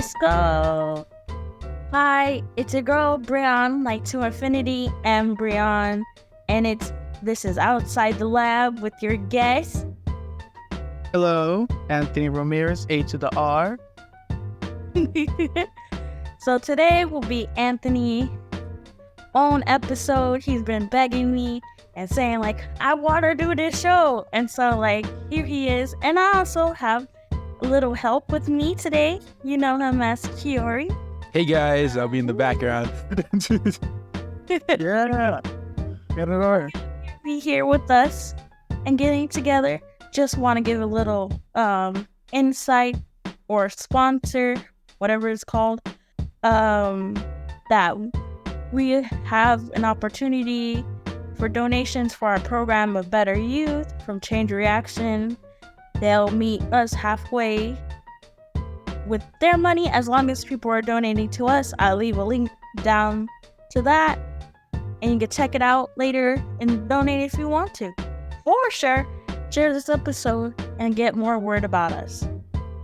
Let's go. Hi, it's your girl Brian, like to infinity and Brian, and this is Outside the Lab with your guest. Hello, Anthony Ramirez, A to the R. So today will be Anthony's own episode. He's been begging me and saying like, I want to do this show. And so like, here he is. And I also have a little help with me today. You know him as Kiori. Hey guys, I'll be in the background. Yeah, get it on. Be here with us and getting together. Just want to give a little insight or sponsor, whatever it's called, that we have an opportunity for donations for our program of Better Youth from Change Reaction. They'll meet us halfway with their money as long as people are donating to us. I'll leave a link down to that and you can check it out later and donate if you want to. Or share this episode and get more word about us.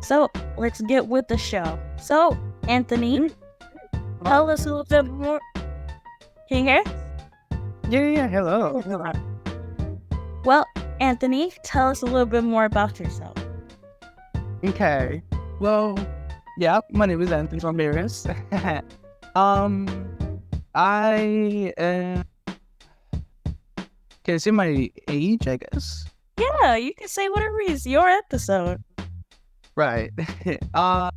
So let's get with the show. So Anthony, tell us a little bit more. Can you hear? Yeah, hello. Well, Anthony, tell us a little bit more about yourself. Okay, well, yeah, my name is Anthony Ramirez. I can I say my age, I guess? Yeah, you can say whatever is your episode. Right. I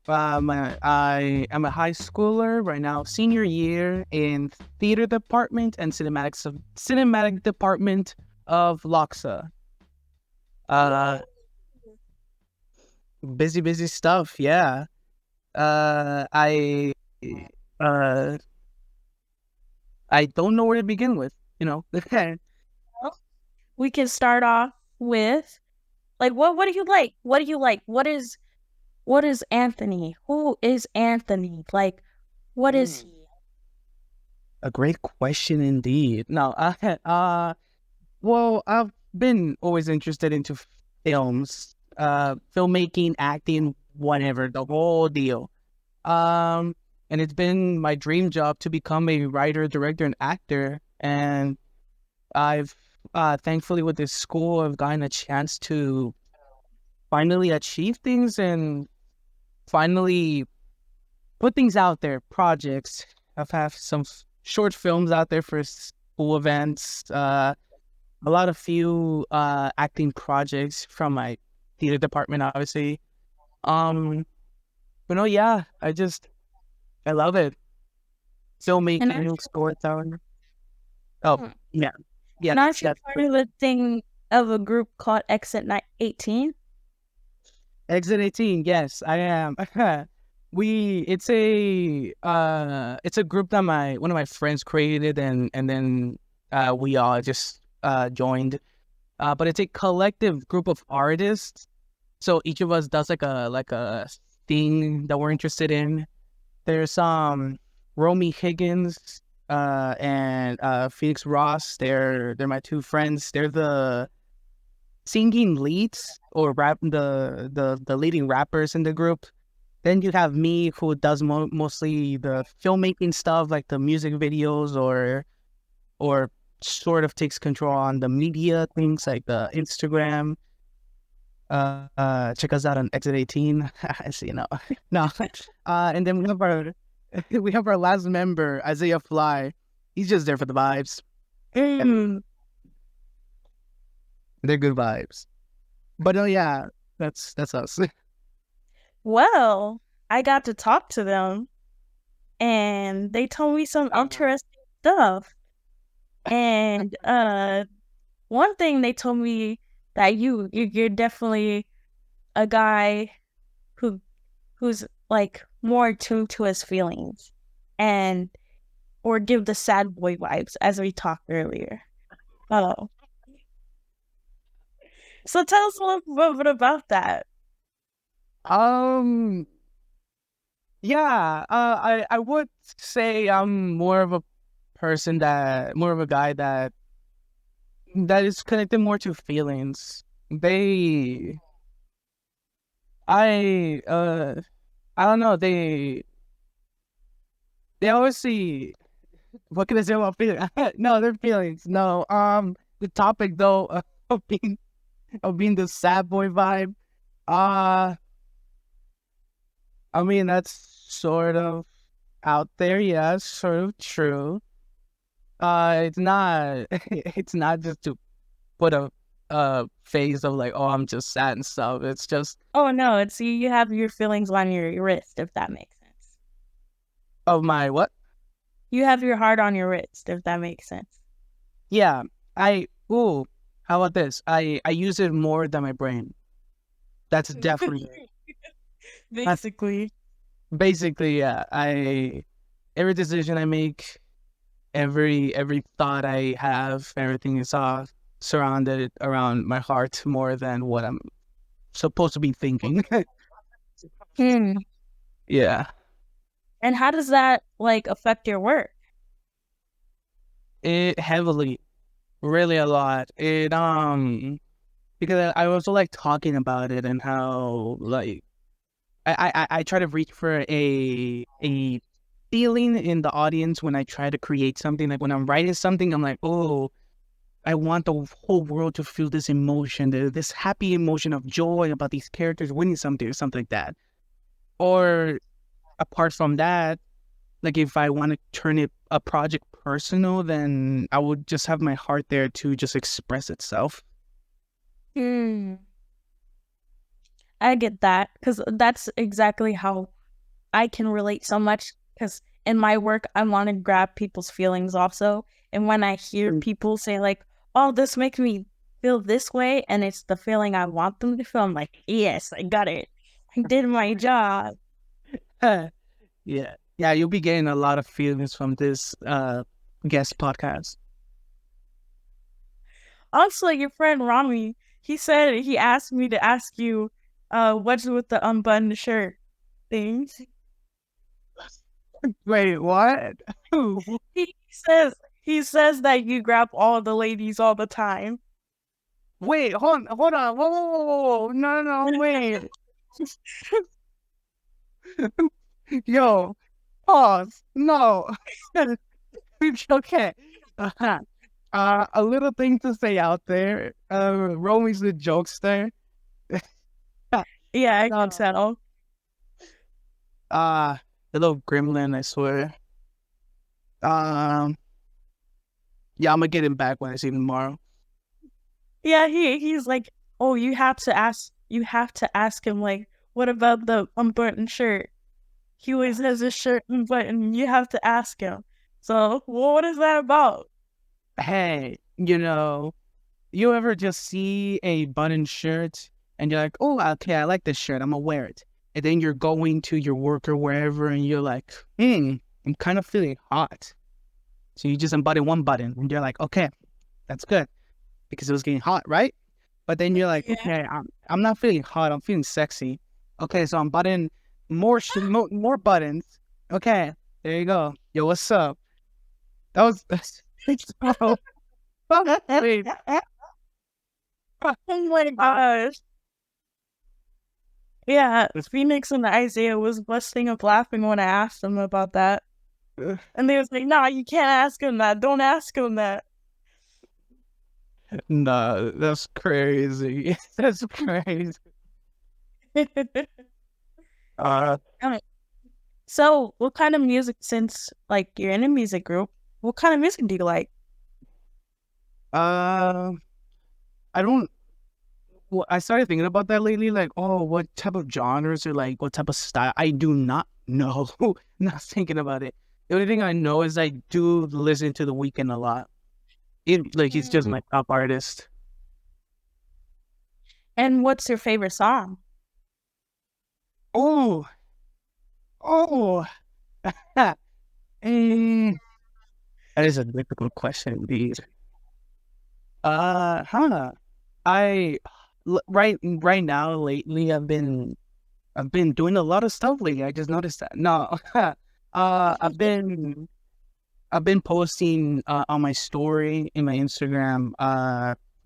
am a high schooler right now, senior year in theater department and cinematic department of LOXA. Busy stuff. Yeah. I don't know where to begin with. You know. We can start off with like what do you like? What do you like? What is Anthony? Who is Anthony? Like, what is he? A great question indeed. No, well, I've been always interested into films, filmmaking, acting, whatever, the whole deal. And it's been my dream job to become a writer, director, and actor. And I've thankfully with this school, I've gotten a chance to finally achieve things and finally put things out there, projects. I've had some short films out there for school events, a few acting projects from my theater department, obviously. But no, yeah, I love it. Filmmaking, storytelling. Oh, yeah. Yeah, And aren't you part of a thing of a group called Exit 18? Exit 18, yes, I am. It's a group that one of my friends created and then we all just joined. But it's a collective group of artists. So each of us does like a thing that we're interested in. There's Romy Higgins and Phoenix Ross. They're my two friends. They're the singing leads or the leading rappers in the group. Then you have me, who does mostly the filmmaking stuff, like the music videos, or sort of takes control on the media things like the Instagram. Check us out on Exit 18. I see, no. And then we have our last member, Isaiah Fly. He's just there for the vibes. They're good vibes. But oh yeah, that's us. Well, I got to talk to them and they told me some interesting stuff. And one thing they told me that you're definitely a guy who's like more tuned to his feelings and or give the sad boy vibes as we talked earlier. Oh. So tell us a little bit about that. Yeah, I would say I'm more of a guy that is connected more to feelings. I I don't know. They always see. What can I say about feelings? No, they're feelings. No. The topic though of being the sad boy vibe. Uh I mean that's sort of out there. Yeah, sort of true. It's not. It's not just to put a phase of like, oh, I'm just sad and stuff. It's just, Oh no, it's you have your feelings on your wrist, if that makes sense. oh my what? You have your heart on your wrist, if that makes sense. Yeah, ooh, how about this? I use it more than my brain. That's definitely that's Basically. basically, yeah. Every decision I make, every thought I have, everything is all surrounded around my heart more than what I'm supposed to be thinking. Hmm. Yeah. And how does that like affect your work? It heavily, really a lot. It because I also like talking about it and how like I try to reach for a feeling in the audience when I try to create something. Like when I'm writing something, I'm like, oh, I want the whole world to feel this emotion, this happy emotion of joy about these characters winning something or something like that. Or apart from that, like if I want to turn it a project personal, then I would just have my heart there to just express itself. Hmm. I get that because that's exactly how I can relate so much because in my work, I want to grab people's feelings also. And when I hear people say, like, oh, this makes me feel this way, and it's the feeling I want them to feel, I'm like, yes, I got it. I did my job. Yeah. Yeah, you'll be getting a lot of feelings from this guest podcast. Also, your friend Rami, he said he asked me to ask you, what's with the unbuttoned shirt things. Wait, what? He says that you grab all the ladies all the time. Wait, hold on. Whoa. No, wait. Yo, pause. No. Okay. A little thing to say out there. Romy's the jokester. Yeah, I can No. tell. The little gremlin, I swear. Um, yeah, I'm gonna get him back when I see him tomorrow. Yeah, he's like, oh, you have to ask him like, what about the unbuttoned shirt? He always has his shirt unbuttoned. You have to ask him. So, well, what is that about? Hey, you ever just see a button shirt and you're like, oh, okay, I like this shirt, I'm gonna wear it. And then you're going to your work or wherever and you're like, I'm kind of feeling hot. So you just unbutton one button and you're like, okay, that's good because it was getting hot, right? But then you're like, Yeah. okay, I'm not feeling hot, I'm feeling sexy. Okay, so I'm buttoning more buttons. Okay, there you go. Yo, what's up? That was so funny. Oh my gosh. Yeah, Phoenix and Isaiah was busting up laughing when I asked them about that. And they was like, nah, you can't ask him that. Don't ask him that. Nah, that's crazy. That's crazy. Uh, So, what kind of music, since like you're in a music group, what kind of music do you like? uh, I don't. Well, I started thinking about that lately. Like, oh, what type of genres or like what type of style? I do not know. Not thinking about it. The only thing I know is I do listen to The Weeknd a lot. He's just my top artist. And what's your favorite song? Oh, oh. Mm, that is a difficult question indeed. Huh. Right now lately I've been doing a lot of stuff lately. I just noticed that. No, I've been posting on my story in my Instagram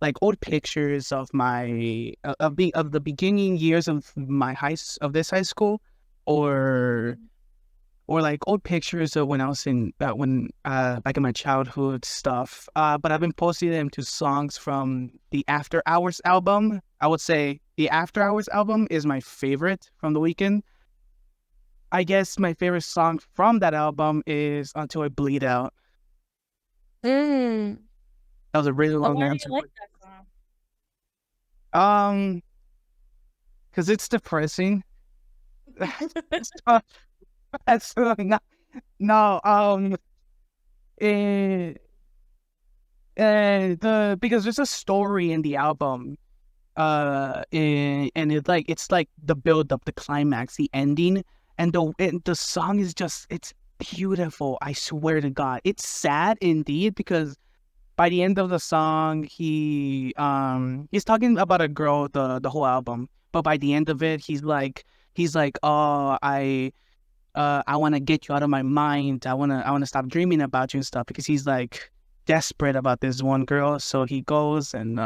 like old pictures of my of the beginning years of my of this high school. or like old pictures of when I was in back in my childhood stuff. But I've been posting them to songs from the After Hours album. I would say the After Hours album is my favorite from The Weeknd. I guess my favorite song from that album is Until I Bleed Out. Mm. That was a really Oh, long why do answer. you like that song? Because it's depressing. Uh, That's not, no, eh, because there's a story in the album, and it's like the build up, the climax, the ending, and the song is just it's beautiful. I swear to God, it's sad indeed because by the end of the song, he's talking about a girl the whole album, but by the end of it, he's like, oh, I want to get you out of my mind. I want to stop dreaming about you and stuff because he's like desperate about this one girl. So he goes and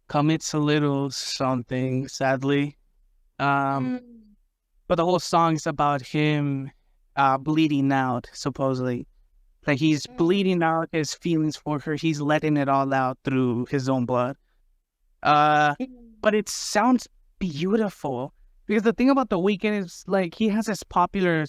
commits a little something, sadly. Um, Mm. but the whole song is about him bleeding out, supposedly. Like he's bleeding out his feelings for her. He's letting it all out through his own blood. Uh, but it sounds beautiful because the thing about The Weeknd is like he has his popular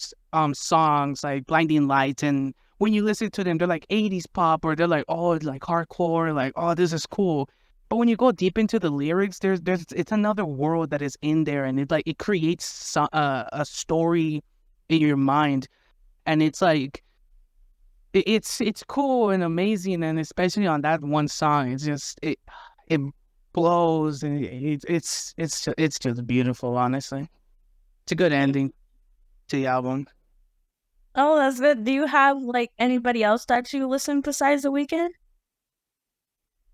songs like Blinding Lights, and when you listen to them, they're like 80s pop or they're like oh like hardcore, like oh this is cool. But when you go deep into the lyrics, there's it's another world that is in there, and it creates a story in your mind, and it's like it's cool and amazing, and especially on that one song, it blows, and it's just beautiful. Honestly, it's a good ending to the album. Oh, that's good. Do you have like anybody else that you listen besides The Weeknd?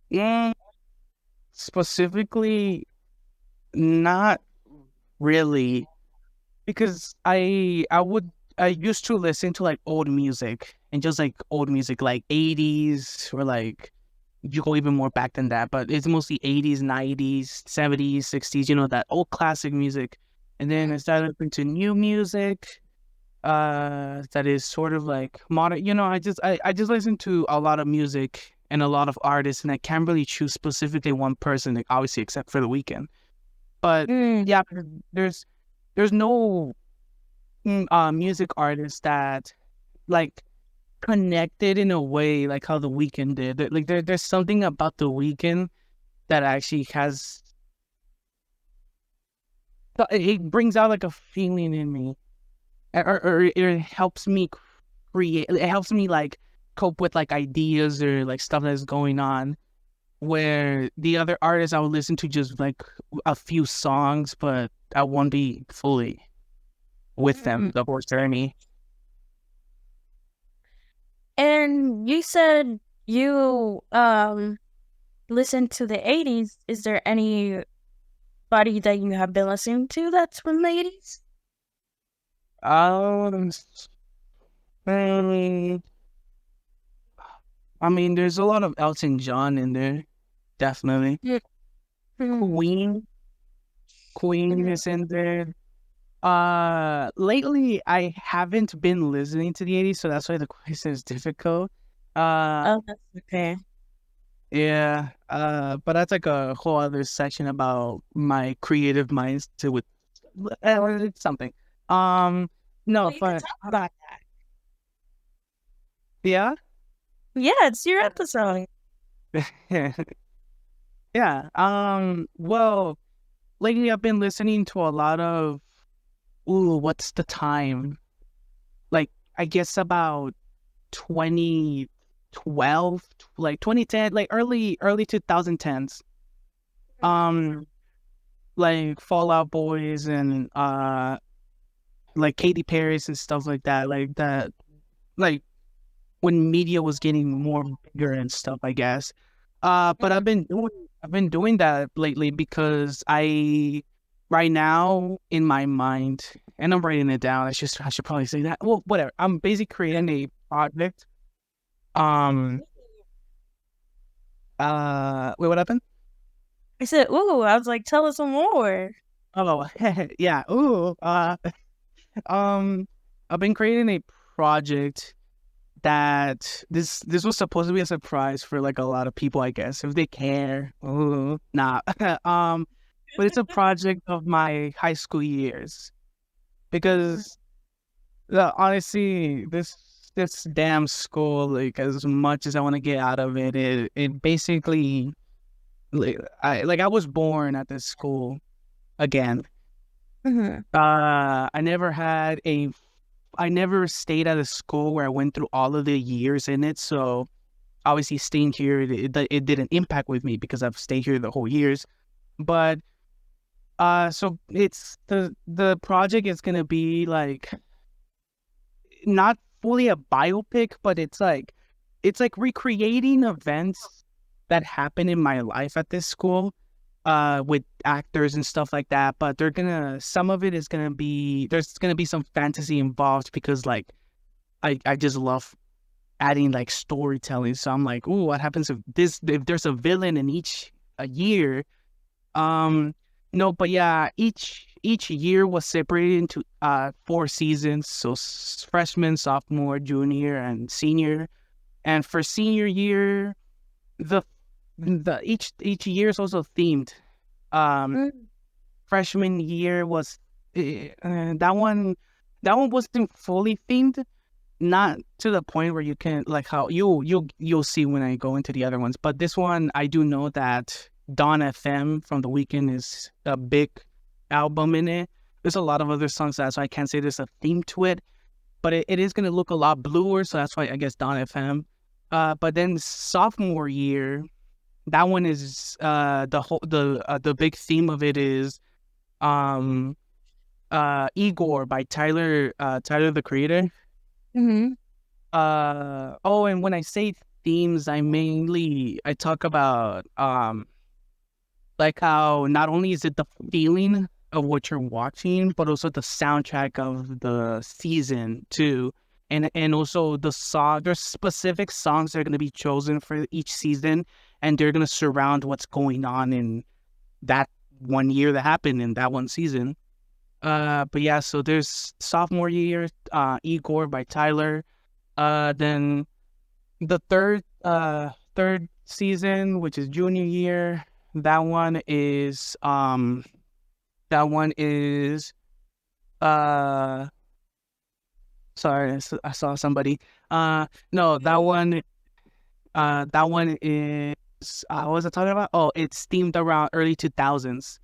Yeah, specifically, not really, because I used to listen to like old music and just like old music like 80s or like you go even more back than that, but it's mostly 80s, 90s, 70s, 60s, that old classic music. And then I started listening to new music, that is sort of like modern. I just listen to a lot of music and a lot of artists, and I can't really choose specifically one person, like, obviously, except for The Weeknd. But yeah, there's no music artist that like connected in a way like how The Weeknd did. Like there's something about The Weeknd that actually has it brings out like a feeling in me, or it helps me create. It helps me like cope with like ideas or like stuff that's going on. Where the other artists I would listen to just like a few songs, but I won't be fully with them the whole journey. And you said you listen to the 80s. Is there anybody that you have been listening to that's from the 80s? I mean, there's a lot of Elton John in there, definitely. Queen is in there. Lately I haven't been listening to the 80s, so that's why the question is difficult. Oh, that's okay. Yeah. But that's like a whole other section about my creative minds to with it's something. No, Well, you can but talk about that. yeah. Yeah, it's your episode. Yeah. Well, lately I've been listening to a lot of what's the time? Like I guess about 2012, like 2010, like early 2010s. Like Fall Out Boys and like Katy Perry's and stuff like that. Like that, like when media was getting more bigger and stuff, I guess. But I've been doing that lately because right now in my mind, and I'm writing it down. I should probably say that. Well, whatever. I'm basically creating a project. Wait, what happened? I said, ooh, I was like, tell us some more. Oh, yeah. Ooh. Um, I've been creating a project that this was supposed to be a surprise for like a lot of people, I guess, if they care. Ooh, nah. But it's a project of my high school years because honestly, this damn school, like as much as I want to get out of it, it basically I was born at this school again. Mm-hmm. I never stayed at a school where I went through all of the years in it. So obviously staying here, it didn't impact with me because I've stayed here the whole years. But so it's the project is gonna be like not fully a biopic, but it's like recreating events that happen in my life at this school, with actors and stuff like that. But some of it is gonna be there's gonna be some fantasy involved because like I just love adding like storytelling. So I'm like, ooh, what happens if there's a villain in each a year? Um, no, but yeah, each year was separated into 4 seasons. So freshman, sophomore, junior, and senior. And for senior year, the each year is also themed. Um, freshman year was that one wasn't fully themed, not to the point where you can like how you'll see when I go into the other ones. But this one, I do know that Dawn FM from The Weeknd is a big album in it. There's a lot of other songs that's why I can't say there's a theme to it, but it is gonna look a lot bluer, so that's why I guess Dawn FM. But then sophomore year, that one is the big theme of it is um Igor by Tyler the Creator. Mm-hmm. Oh, and when I say themes, I talk about like how not only is it the feeling of what you're watching, but also the soundtrack of the season too. And also the song, there's specific songs that are gonna be chosen for each season, and they're gonna surround what's going on in that one year that happened in that one season. But yeah, so there's sophomore year, Igor by Tyler. Then the third season, which is junior year, that one is uh sorry, I saw somebody. No, that one is what was I talking about? Oh, it's themed around early 2000s.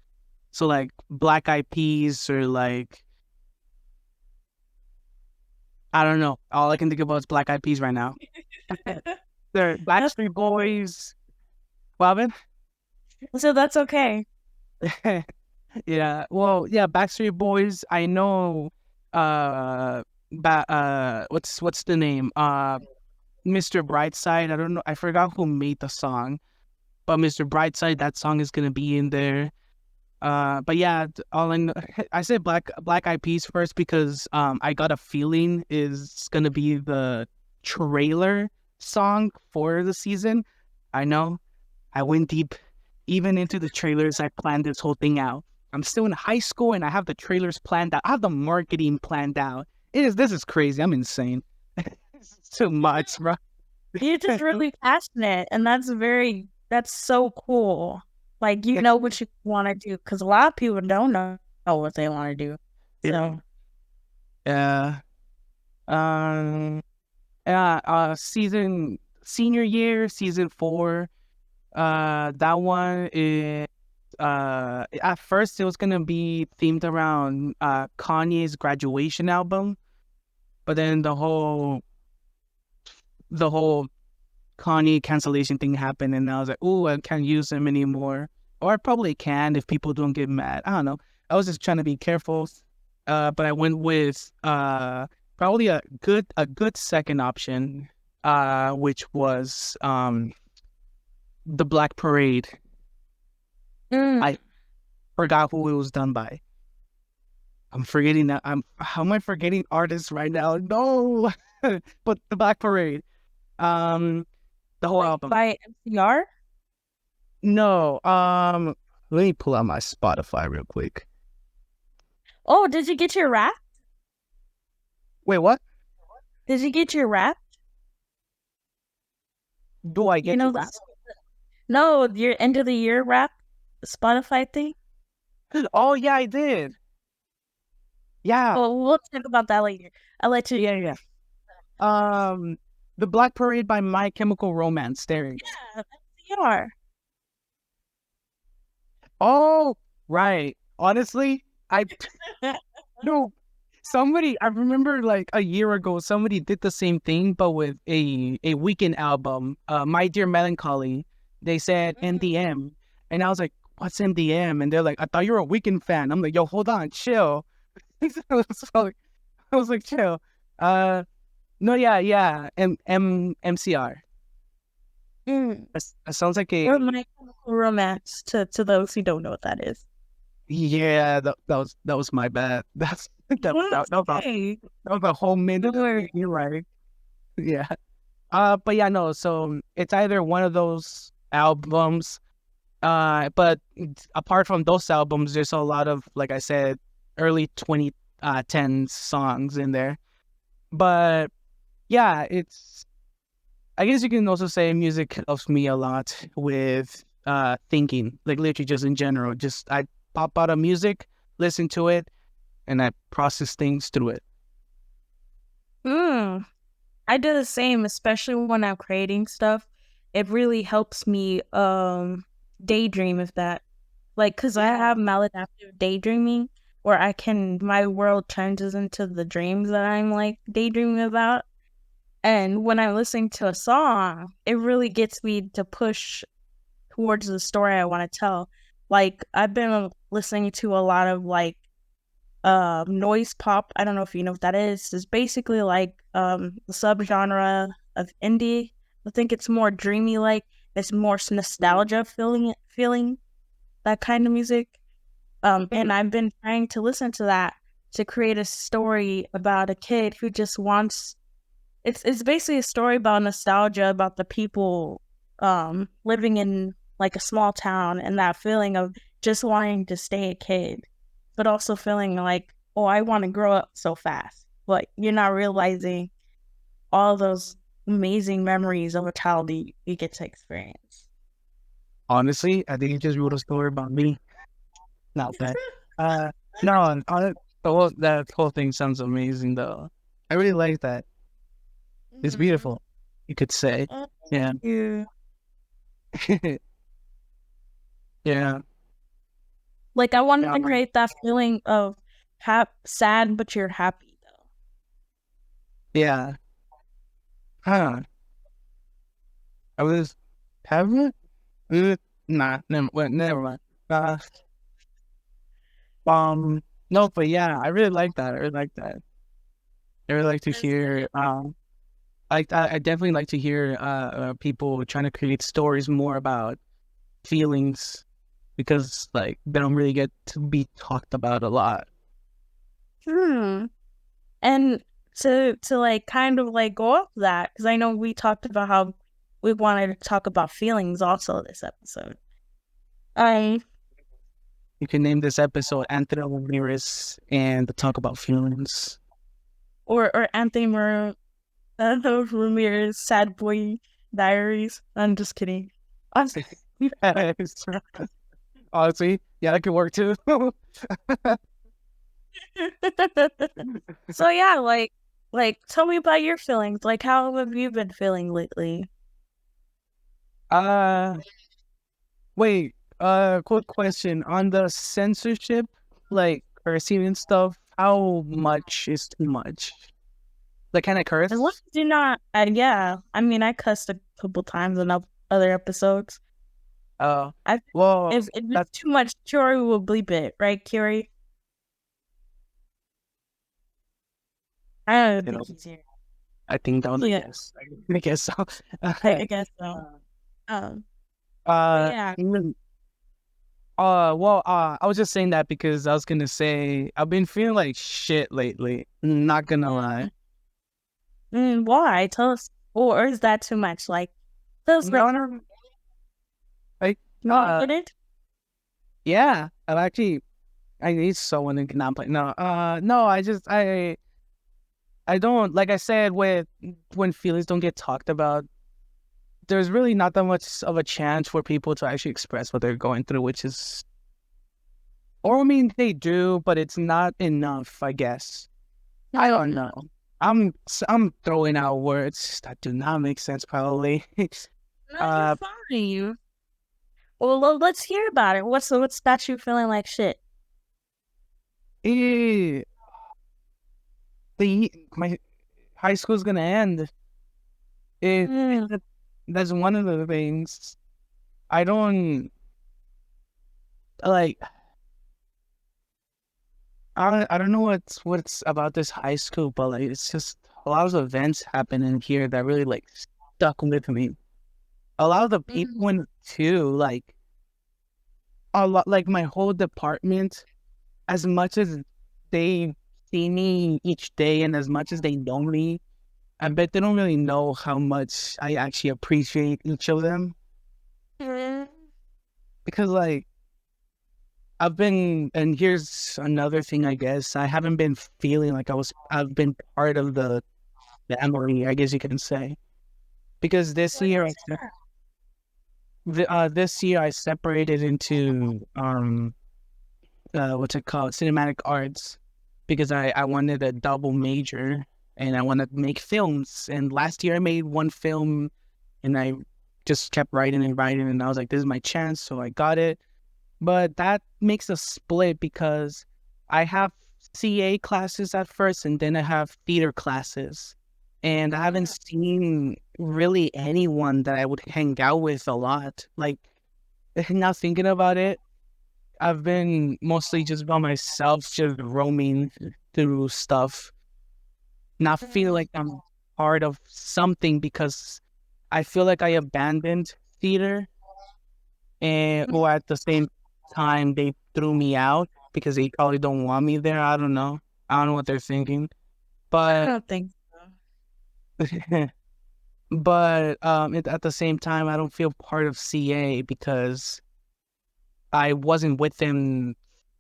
So like Black Eyed Peas or like I don't know. All I can think about is Black Eyed Peas right now. They're Backstreet Boys. What So that's okay. Yeah. Well, yeah, Backstreet Boys. I know what's the name? Mr. Brightside. I don't know. I forgot who made the song, but Mr. Brightside, that song is gonna be in there. But yeah, all I know, I said Black Eyed Peas first because I Got a Feeling is gonna be the trailer song for the season. I know I went deep, even into the trailers. I planned this whole thing out. I'm still in high school and I have the trailers planned out. I have the marketing planned out. This is crazy. I'm insane. It's too much, bro. You're just really passionate, and that's so cool. Like, you know what you want to do, because a lot of people don't know what they want to do. So, Yeah. Um. Yeah. Senior year, season 4. That one is at first it was gonna be themed around Kanye's graduation album, but then the whole Kanye cancellation thing happened, and I was like, "Ooh, I can't use him anymore." Or I probably can if people don't get mad. I don't know. I was just trying to be careful. But I went with probably a good second option, which was the Black Parade. mm, I forgot who it was done by. I'm forgetting that. How am I forgetting artists right now? No, but the Black Parade. Um, the whole album. by MCR? No. Let me pull out my Spotify real quick. Oh, did you get your rap? Wait, what? Did you get your rap? Do I get to rap? No, your end of the year rap, Spotify thing. Oh yeah, I did. Yeah, Well, we'll talk about that later. I'll let you. yeah. The Black Parade by My Chemical Romance. There you go. Yeah, that's CR. Oh, right. Honestly, I no. Somebody, I remember like a year ago, somebody did the same thing, but with a Weekend album, My Dear Melancholy. They said MDM, and I was like, "What's MDM?" And they're like, "I thought you were a Weekend fan." I'm like, "Yo, hold on, chill." I was like, "Chill." No, yeah, MCR. Mm. That sounds like Or My Chemical Romance to those who don't know what that is. yeah. That was my bad. That was a whole minute. You're right. Yeah. But yeah, no. So it's either one of those albums. But apart from those albums, there's a lot of, like I said, early 2010 songs in there. But yeah, I guess you can also say music helps me a lot with thinking, like literally just in general. Just I pop out of music, listen to it, and I process things through it. I do the same, especially when I'm creating stuff. It really helps me daydream of that. Like, cause I have maladaptive daydreaming where my world turns into the dreams that I'm like daydreaming about. And when I'm listening to a song, it really gets me to push towards the story I want to tell. Like, I've been listening to a lot of like noise pop. I don't know if you know what that is. It's basically like the subgenre of indie. I think it's more dreamy like. It's more nostalgia feeling that kind of music. And I've been trying to listen to that to create a story about a kid who just wants it's basically a story about nostalgia about the people living in like a small town and that feeling of just wanting to stay a kid, but also feeling like, oh, I want to grow up so fast. But you're not realizing all those amazing memories of a child you get to experience. Honestly, I think you just wrote a story about me. Not that. No, that whole thing sounds amazing though. I really like that. It's beautiful, you could say. Yeah. Yeah. Yeah. Like I wanted to create that feeling of sad, but you're happy though. Yeah. Huh. I was having nah, never mind. Uh, no, but yeah, I really like that. I really like that. I really like to hear I definitely like to hear people trying to create stories more about feelings because like they don't really get to be talked about a lot. And to like kind of like go off that, because I know we talked about how we wanted to talk about feelings also this episode. You can name this episode Anthony Ramirez and talk about feelings. Or Anthony Ramirez Sad Boy Diaries. I'm just kidding. Honestly, honestly, yeah, that could work too. So yeah, like tell me about your feelings. Like how have you been feeling lately? Wait, quick question on the censorship, like cursing and stuff. How much is too much? Like, can I curse? As long as do not, yeah. I mean, I cussed a couple times in other episodes. Well, if it's too much, Curie will bleep it, right, Curie? I don't think he's here. I think that was yes. I guess so. I guess so. Yeah. I was just saying that because I was gonna say I've been feeling like shit lately. Not gonna lie. Why? Tell us. Or is that too much? Like, tell us. No. Like, confident? Yeah, I need someone who can not play. No, no. I don't, like I said, when feelings don't get talked about, there's really not that much of a chance for people to actually express what they're going through, which is, or I mean, they do, but it's not enough, I guess. I don't know. I'm throwing out words that do not make sense, probably. No, uh, you're fine. Well, let's hear about it. What's got you feeling like shit? eh, my high school's gonna end. It Mm. That's one of the things. I don't like. I don't know what's about this high school, but like it's just a lot of events happening here that really like stuck with me. A lot of the people in too, like a lot, like my whole department. As much as they see me each day, and as much as they know me, I bet they don't really know how much I actually appreciate each of them. Mm. Because like and here's another thing, I guess I haven't been feeling like I've been part of the family, I guess you can say. Because this year I separated into what's it called, cinematic arts, because I wanted a double major and I wanted to make films. And last year I made one film and I just kept writing and writing, and I was like, this is my chance, so I got it. But that makes a split because I have CA classes at first and then I have theater classes. And I haven't seen really anyone that I would hang out with a lot. Like, now thinking about it, I've been mostly just by myself, just roaming through stuff, not feel like I'm part of something because I feel like I abandoned theater, and or at the same time they threw me out because they probably don't want me there. I don't know. I don't know what they're thinking, I but don't think at the same time I don't feel part of CA because I wasn't with them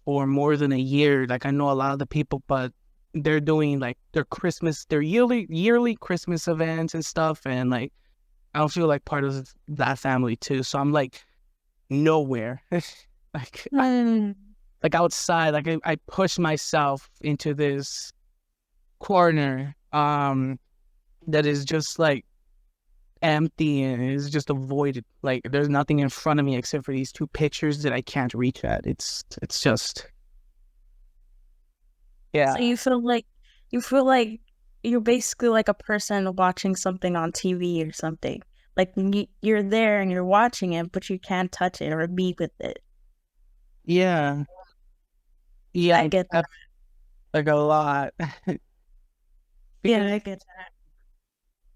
for more than a year. Like I know a lot of the people, but they're doing like their yearly Christmas events and stuff, and like I don't feel like part of that family too. So I'm like nowhere. like so. I, like outside, like I push myself into this corner that is just like empty and is just avoided. Like there's nothing in front of me except for these two pictures that I can't reach at. It's just So yeah. you feel like you're basically like a person watching something on TV or something. Like you're there and you're watching it, but you can't touch it or be with it. Yeah. Yeah, I get that. like a lot. Yeah, Because I get that.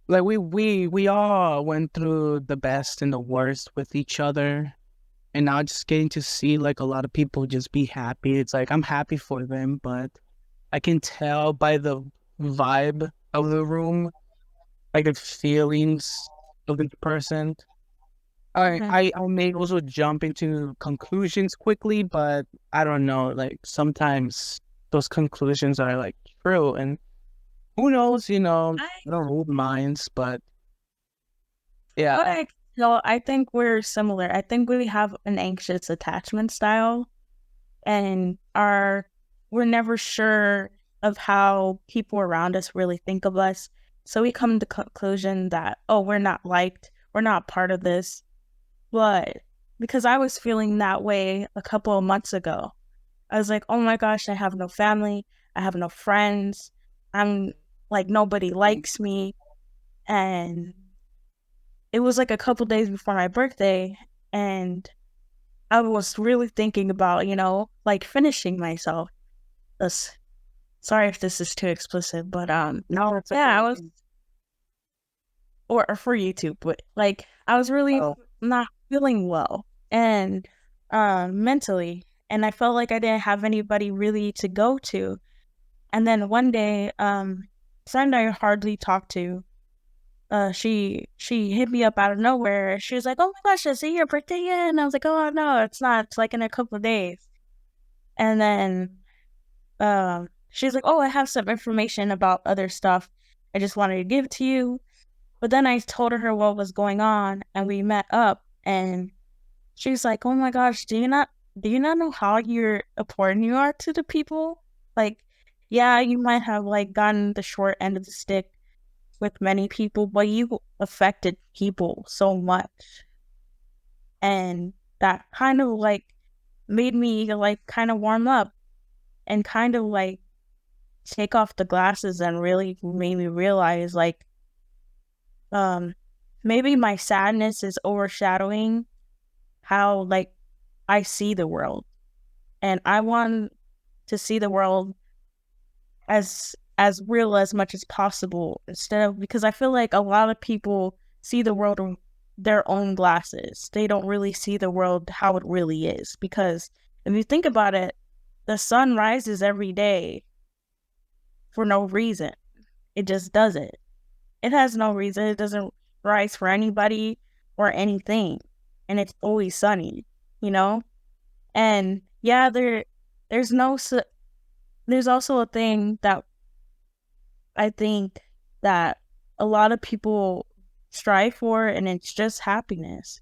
like we all went through the best and the worst with each other, and now just getting to see like a lot of people just be happy. It's like I'm happy for them, but I can tell by the vibe of the room, like the feelings of each person. Mhm. I may also jump into conclusions quickly, but I don't know. Like sometimes those conclusions are like true, and who knows? I I don't hold minds, but yeah, okay. So I think we're similar. I think we have an anxious attachment style and we're never sure of how people around us really think of us. So we come to the conclusion that, oh, we're not liked, we're not part of this. But because I was feeling that way a couple of months ago, I was like, oh my gosh, I have no family, I have no friends, I'm like nobody likes me. And it was like a couple days before my birthday, and I was really thinking about, like finishing myself. This, sorry if this is too explicit, but no, it's yeah, I okay. was, or for YouTube, but like I was really Oh, not feeling well and mentally, and I felt like I didn't have anybody really to go to. And then one day, friend I hardly talked to, she hit me up out of nowhere. She was like, "Oh my gosh, is it your birthday yet?" And I was like, "Oh no, it's not. It's like in a couple of days." And then she's like, oh, I have some information about other stuff. I just wanted to give it to you. But then I told her what was going on, and we met up, and she's like, oh my gosh, do you not know how important you are to the people? Like, yeah, you might have like gotten the short end of the stick with many people, but you affected people so much. And that kind of like made me like kind of warm up and kind of like take off the glasses and really made me realize like maybe my sadness is overshadowing how like I see the world. And I want to see the world as real as much as possible, instead of, because I feel like a lot of people see the world with their own glasses. They don't really see the world how it really is, because if you think about it, the sun rises every day for no reason. It just does it. It has no reason. It doesn't rise for anybody or anything. And it's always sunny, you know? And yeah, there's no there's also a thing that I think that a lot of people strive for, and it's just happiness.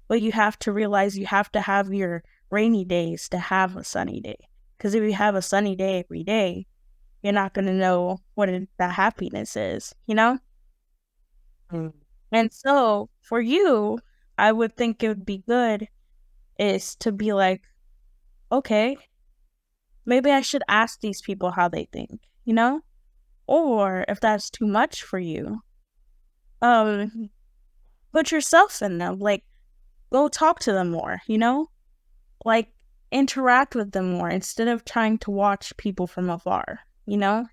But you have to realize you have to have your rainy days to have a sunny day. Because if you have a sunny day every day, you're not going to know what that happiness is, you know? Mm. And so for you, I would think it would be good is to be like, okay, maybe I should ask these people how they think, you know? Or if that's too much for you, put yourself in them. Like, go talk to them more, you know? Like, interact with them more instead of trying to watch people from afar, you know?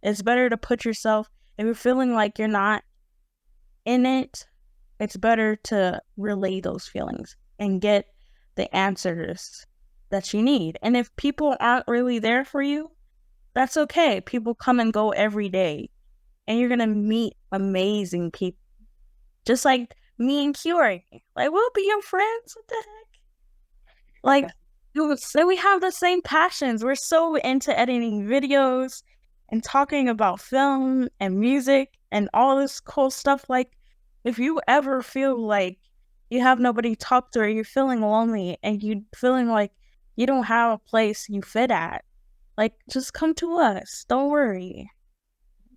It's better to put yourself, if you're feeling like you're not in it, it's better to relay those feelings and get the answers that you need. And if people aren't really there for you, that's okay. People come and go every day, and you're gonna meet amazing people. Just like me and Curie. Like, we'll be your friends. What the heck? Like, so we have the same passions. We're so into editing videos and talking about film and music and all this cool stuff. Like, if you ever feel like you have nobody to talk to, or you're feeling lonely and you feeling like you don't have a place you fit at, like, just come to us. Don't worry.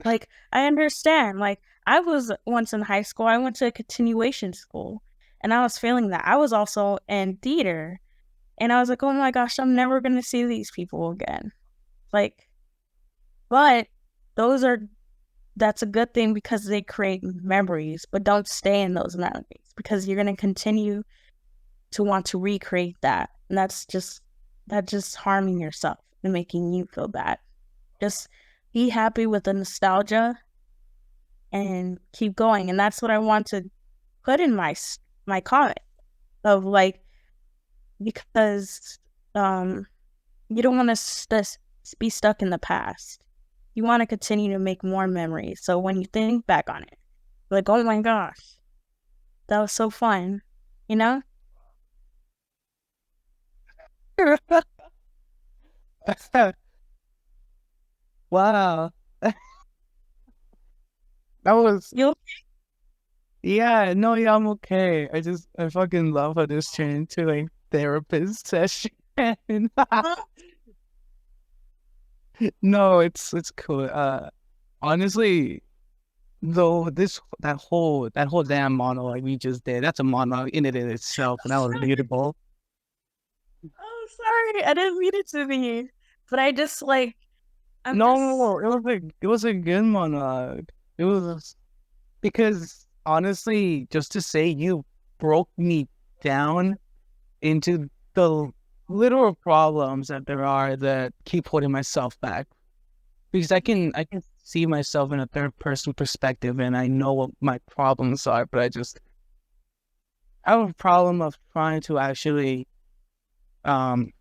Like, I understand. Like, I was once in high school, I went to a continuation school, and I was feeling that. I was also in theater, and I was like, oh my gosh, I'm never going to see these people again. Like, but that's a good thing because they create memories, but don't stay in those memories, because you're going to continue to want to recreate that. And that's just harming yourself and making you feel bad. Just be happy with the nostalgia and keep going. And that's what I want to put in my comment of like, because you don't want to be stuck in the past. You want to continue to make more memories. So when you think back on it, like, oh my gosh, that was so fun, you know? Wow. That was, You yeah, no, yeah, I'm okay. I fucking love how this turned into like therapist session. No, it's cool. Honestly, though, that whole damn monologue we just did, that's a monologue in it in itself, and that was beautiful. Oh, sorry, I didn't mean it to be, but I just like, No, it was a good monologue. It was because honestly, just to say, you broke me down into the literal problems that there are that keep holding myself back. Because I can see myself in a third person perspective, and I know what my problems are, but I have a problem of trying to actually um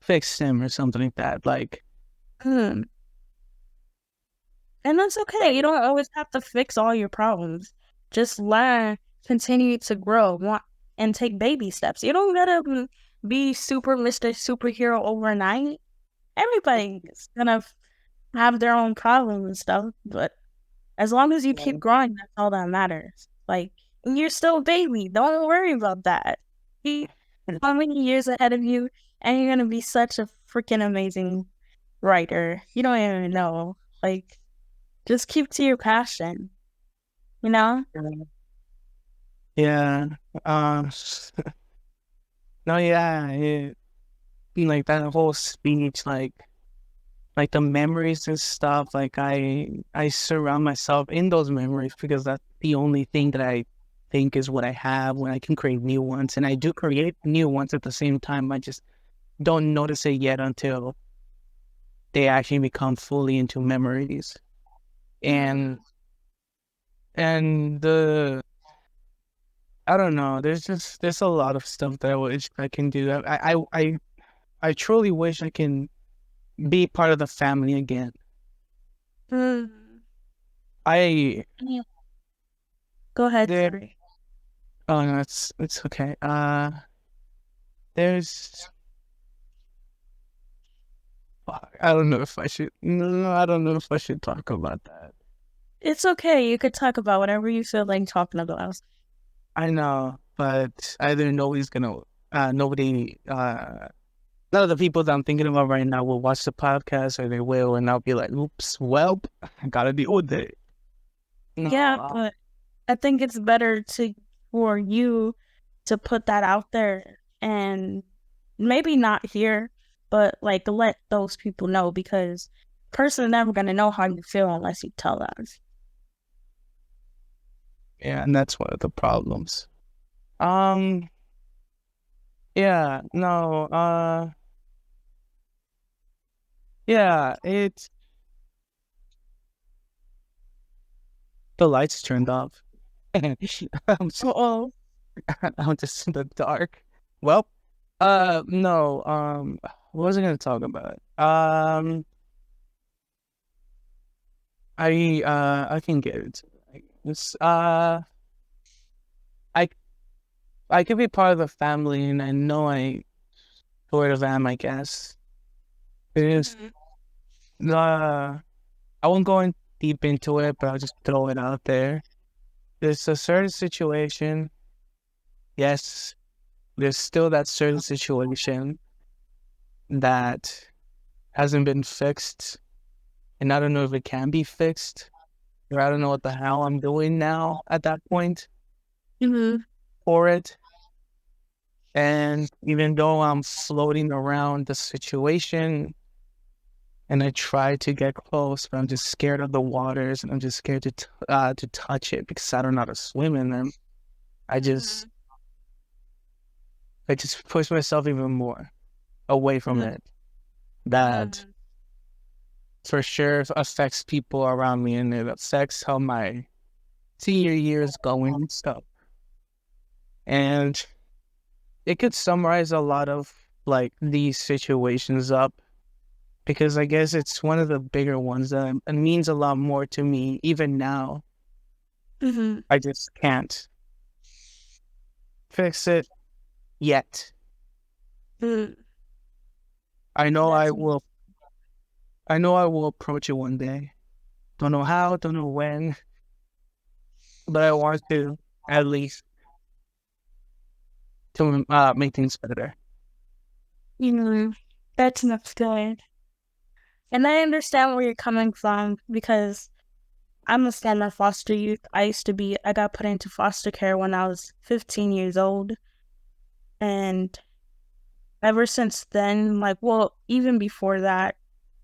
fix him or something like that. Like, and that's okay. You don't always have to fix all your problems. Just learn, continue to grow, and take baby steps. You don't gotta be super Mr. Superhero overnight. everybody's gonna have their own problems and stuff, but as long as you keep growing, that's all that matters. Like, you're still a baby. Don't worry about that. How many years ahead of you, and you're gonna be such a freaking amazing writer. You don't even know. Like, just keep to your passion. You know? Yeah. No, yeah. Like that whole speech, like the memories and stuff. Like I surround myself in those memories because that's the only thing that I think is what I have when I can create new ones, and I do create new ones at the same time. I just don't notice it yet until they actually become fully into memories. And the I don't know. There's a lot of stuff that I wish I can do. I truly wish I can be part of the family again. Mm. I Go ahead. there. Sorry. Oh no, it's okay. There's. I don't know if I should. No, I don't know if I should talk about that. It's okay. You could talk about whatever you feel like talking about. I know, but either nobody's gonna. Nobody. None of the people that I'm thinking about right now will watch the podcast, or they will, and I'll be like, "Oops, well, I gotta deal with it." No, Yeah, but I think it's better for you to put that out there and maybe not here, but like let those people know, because a person is never gonna know how you feel unless you tell them. yeah, and that's one of the problems. Yeah, no, yeah, it's the lights turned off. I'm Oh, I'm just in the dark. Well, no, what was I gonna talk about? I can get it. This, I, I could be part of the family, and I know I sort of am, I guess. It is, I won't go in deep into it, but I'll just throw it out there. There's a certain situation, yes, there's still that certain situation that hasn't been fixed, and I don't know if it can be fixed, or I don't know what the hell I'm doing now at that point for it. And even though I'm floating around the situation and I try to get close, but I'm just scared of the waters, and I'm just scared to touch it because I don't know how to swim in them. I just push myself even more away from it. That for sure affects people around me, and it affects how my senior year is going and stuff. And it could summarize a lot of like these situations up, because I guess it's one of the bigger ones that it means a lot more to me even now. I just can't fix it yet. I know I will. I know I will approach it one day. Don't know how, don't know when, but I want to at least to make things better. That's not good. And I understand where you're coming from, because I'm a stand-up foster youth. I got put into foster care when I was 15 years old. And ever since then, like, well, even before that,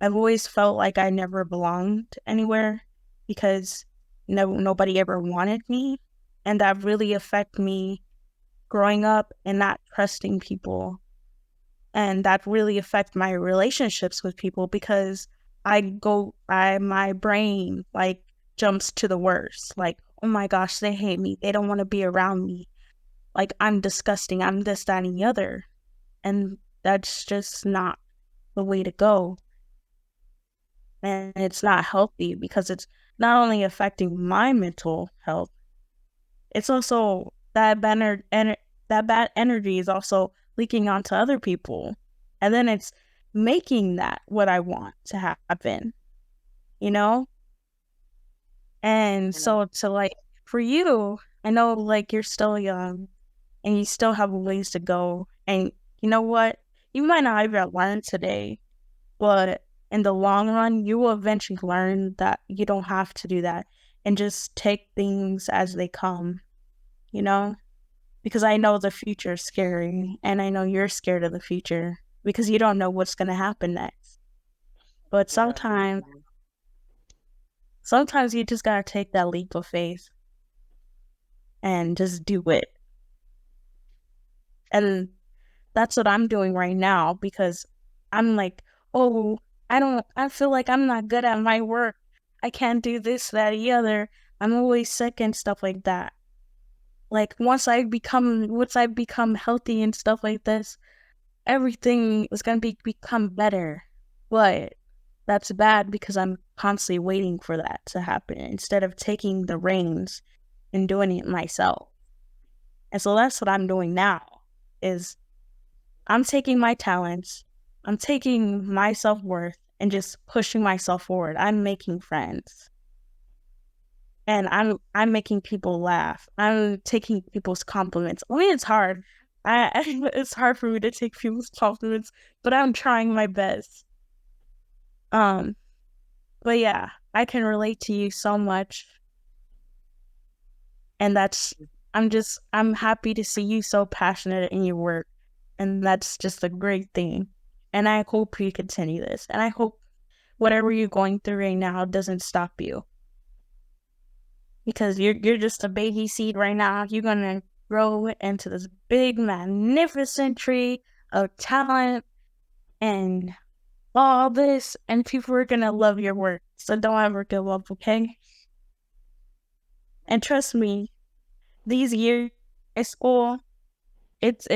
I've always felt like I never belonged anywhere, because nobody ever wanted me. And that really affected me growing up and not trusting people. And that really affected my relationships with people, because my brain like jumps to the worst. Like, oh my gosh, they hate me. They don't want to be around me. Like, I'm disgusting. I'm this, that, and the other. And that's just not the way to go. And it's not healthy, because it's not only affecting my mental health, it's also that bad energy is also leaking onto other people. And then it's making that what I want to happen, you know? And so to like for you, I know like you're still young and you still have a ways to go. And you know what? You might not even learn today, but in the long run, you will eventually learn that you don't have to do that and just take things as they come, you know? Because I know the future is scary and I know you're scared of the future because you don't know what's going to happen next. But sometimes you just got to take that leap of faith and just do it. And that's what I'm doing right now because I'm like, oh, I feel like I'm not good at my work. I can't do this, that, the other. I'm always sick and stuff like that. Like once I become healthy and stuff like this, everything is gonna become better. But that's bad because I'm constantly waiting for that to happen instead of taking the reins and doing it myself. And so that's what I'm doing now is I'm taking my talents, I'm taking my self-worth and just pushing myself forward. I'm making friends. And I'm making people laugh. I'm taking people's compliments. I mean, it's hard. It's hard for me to take people's compliments, but I'm trying my best. But yeah, I can relate to you so much. And I'm happy to see you so passionate in your work. And that's just a great thing. And I hope you continue this. And I hope whatever you're going through right now doesn't stop you. Because you're just a baby seed right now. You're gonna grow into this big, magnificent tree of talent and all this, and people are gonna love your work. So don't ever give up, okay? And trust me, these years at school, it's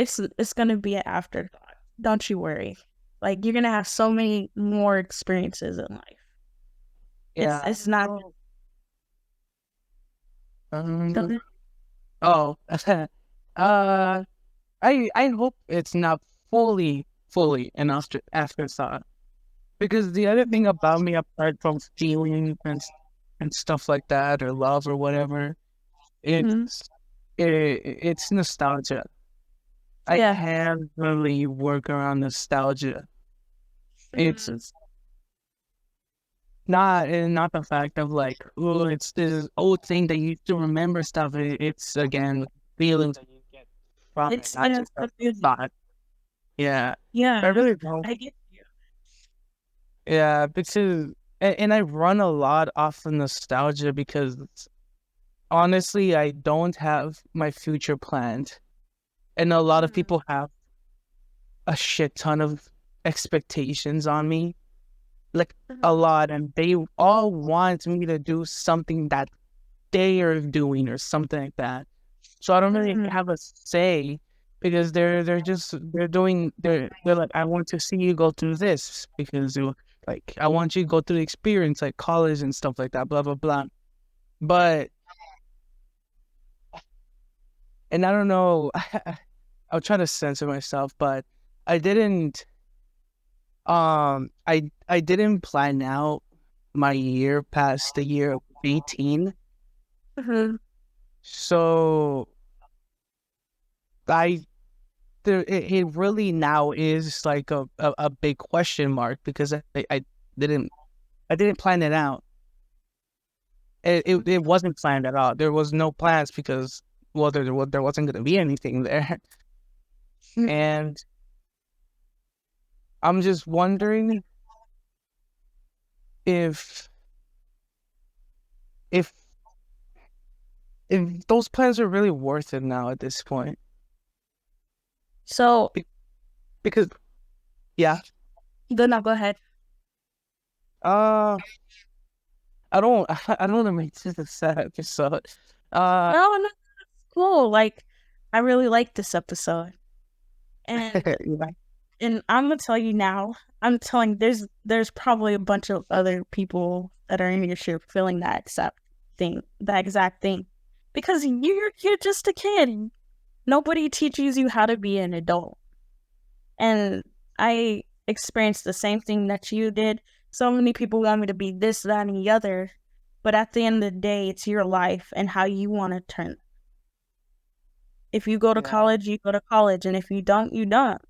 gonna be an afterthought. Don't you worry. Like you're gonna have so many more experiences in life. Yeah. It's not. Oh, I hope it's not fully an afterthought. Because the other thing about me, apart from feeling and stuff like that, or love or whatever, it's nostalgia. I Yeah. can't really work around nostalgia. It's not the fact of like, oh, it's this old thing that you used to remember stuff. It's again feelings that you get from it, It's not just a thought. Yeah, yeah. I really don't. I get you. Yeah, because and I run a lot off of nostalgia because honestly, I don't have my future planned, and a lot of people have a shit ton of expectations on me, like a lot, and they all want me to do something that they are doing or something like that. So I don't really have a say because they're like, I want to see you go through this because like I want you to go through the experience like college and stuff like that, blah blah blah. But and I don't know, I'll try to censor myself, but I didn't I didn't plan out my year past the year of 18. So I it really now is like a big question mark because I didn't I didn't plan it out. It wasn't planned at all. There was no plans because well there wasn't going to be anything there. And I'm just wondering if if those plans are really worth it now at this point. So Because yeah. go ahead. I don't want to make this a sad episode. No, it's cool. Like I really like this episode. And and I'm gonna tell you now, there's probably a bunch of other people that are in your shoe feeling that exact thing. Because you're just a kid. Nobody teaches you how to be an adult. And I experience the same thing that you did. So many people want me to be this, that, and the other. But at the end of the day, it's your life and how you want to turn. If you go to college, you go to college. And if you don't, you don't.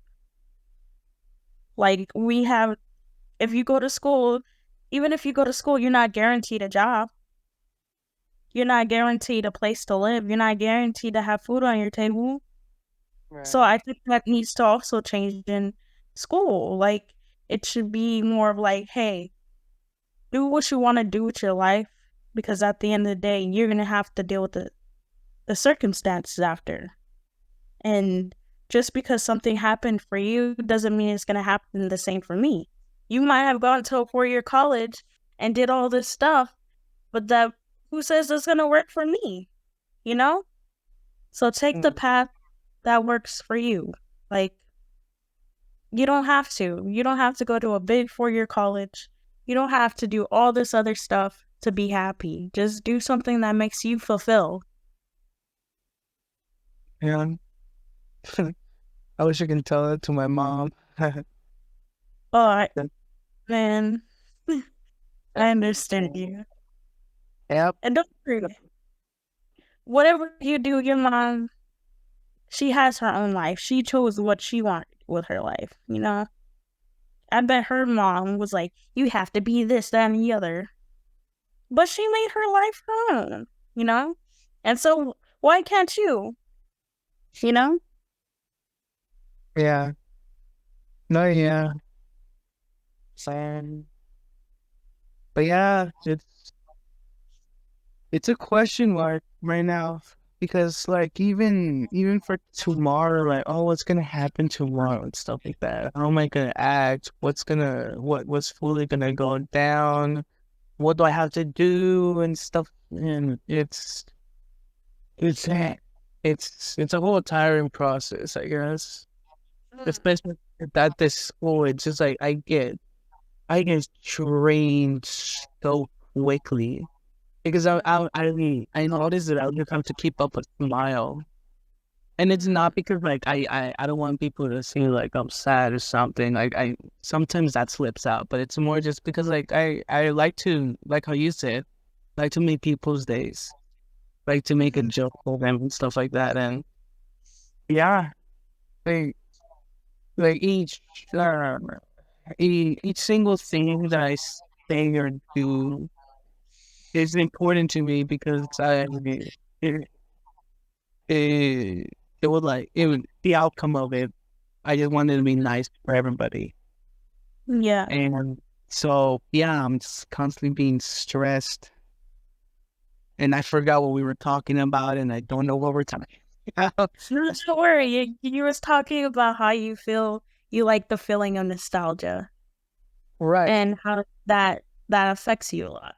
Like, if you go to school, even if you go to school, you're not guaranteed a job. You're not guaranteed a place to live. You're not guaranteed to have food on your table. Right. So I think that needs to also change in school. Like, it should be more of like, hey, do what you want to do with your life, because at the end of the day, you're going to have to deal with the circumstances after. And just because something happened for you doesn't mean it's going to happen the same for me. You might have gone to a 4-year college and did all this stuff, but who says it's going to work for me? You know? So take the path that works for you. Like, you don't have to. You don't have to go to a big 4-year college. You don't have to do all this other stuff to be happy. Just do something that makes you fulfilled. Yeah. I wish I could tell it to my mom. But, man, I understand you. Yep. And don't worry. Whatever you do, your mom, she has her own life. She chose what she wanted with her life, you know? I bet her mom was like, you have to be this, that, and the other. But she made her life her own, you know? And so, why can't you? You know? Yeah. No, yeah. Same. But yeah, it's a question mark right now, because like even for tomorrow, like, oh, what's gonna happen tomorrow and stuff like that. How am I gonna act? What's fully gonna go down? What do I have to do and stuff? And it's a whole tiring process, I guess. Especially at this school, it's just like I get trained so quickly, because I noticed that I just have to keep up a smile, and it's not because like I don't want people to see like I'm sad or something. Like I sometimes that slips out, but it's more just because like I like to, like how you said, like to make people's days, like to make a joke for them and stuff like that. And yeah, like like each single thing that I say or do is important to me, because it, it would like it would the outcome of it. I just wanted to be nice for everybody, Yeah. and so yeah, I'm just constantly being stressed, and I forgot what we were talking about, and I don't know what we're talking about. Don't worry. You was talking about how you feel, you like the feeling of nostalgia. Right. And how that affects you a lot.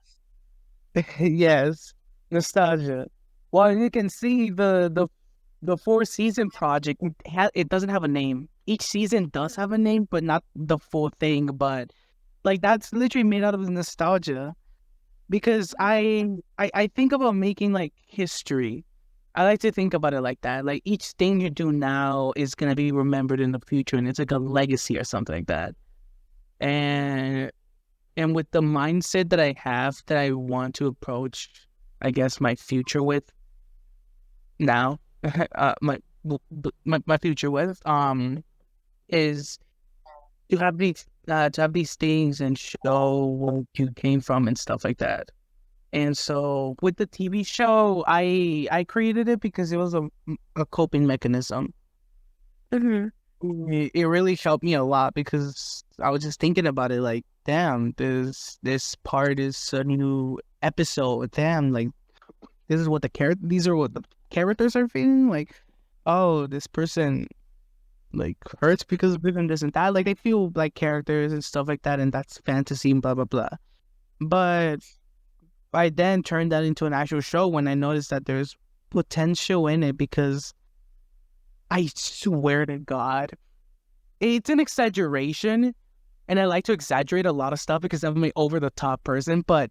Yes, nostalgia. Well, you can see the 4-season project. It doesn't have a name. Each season does have a name, but not the full thing. But like that's literally made out of nostalgia, because I think about making like history. I like to think about it like that. Like each thing you do now is gonna be remembered in the future, and it's like a legacy or something like that. And with the mindset that I have, that I want to approach, I guess, my future with now, my future with is to have these things and show where you came from and stuff like that. And so with the TV show, I created it because it was a coping mechanism. Mm-hmm. It really helped me a lot, because I was just thinking about it like, damn, this part is a new episode. Damn, like these are what the characters are feeling. Like, oh, this person like hurts because of this and that. Like they feel like characters and stuff like that, and that's fantasy and blah blah blah. But I then turned that into an actual show when I noticed that there's potential in it, because I swear to God, it's an exaggeration, and I like to exaggerate a lot of stuff because I'm an over the top person, but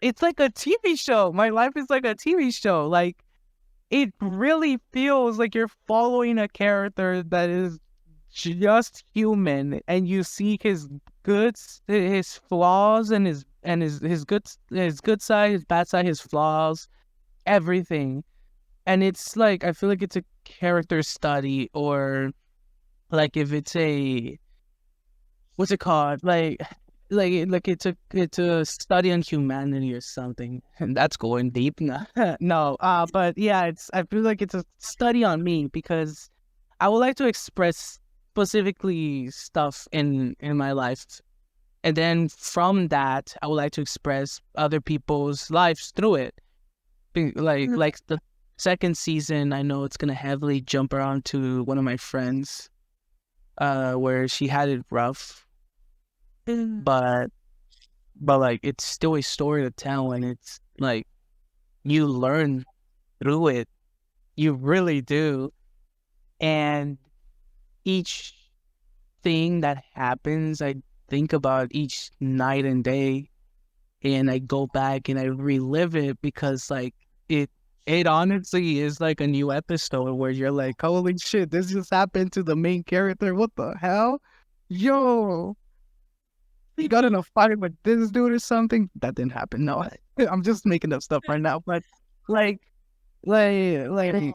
it's like a TV show. My life is like a TV show. Like, it really feels like you're following a character that is just human, and you see his goods, his flaws, and his good side, his bad side, his flaws, everything. And it's like, I feel like it's a character study, or like if it's a, what's it called, like it's a study on humanity or something. And that's going deep. No, no. But yeah, I feel like it's a study on me, because I would like to express specifically stuff in my life, and then from that, I would like to express other people's lives through it. Like the second season, I know it's gonna heavily jump around to one of my friends, where she had it rough, but like it's still a story to tell, and it's like you learn through it. You really do. And each thing that happens, I think about each night and day, and I go back and I relive it, because like it honestly is like a new episode where you're like, holy shit, this just happened to the main character. What the hell? Yo, he got in a fight with this dude or something. That didn't happen. No, I'm just making up stuff right now. But like, like,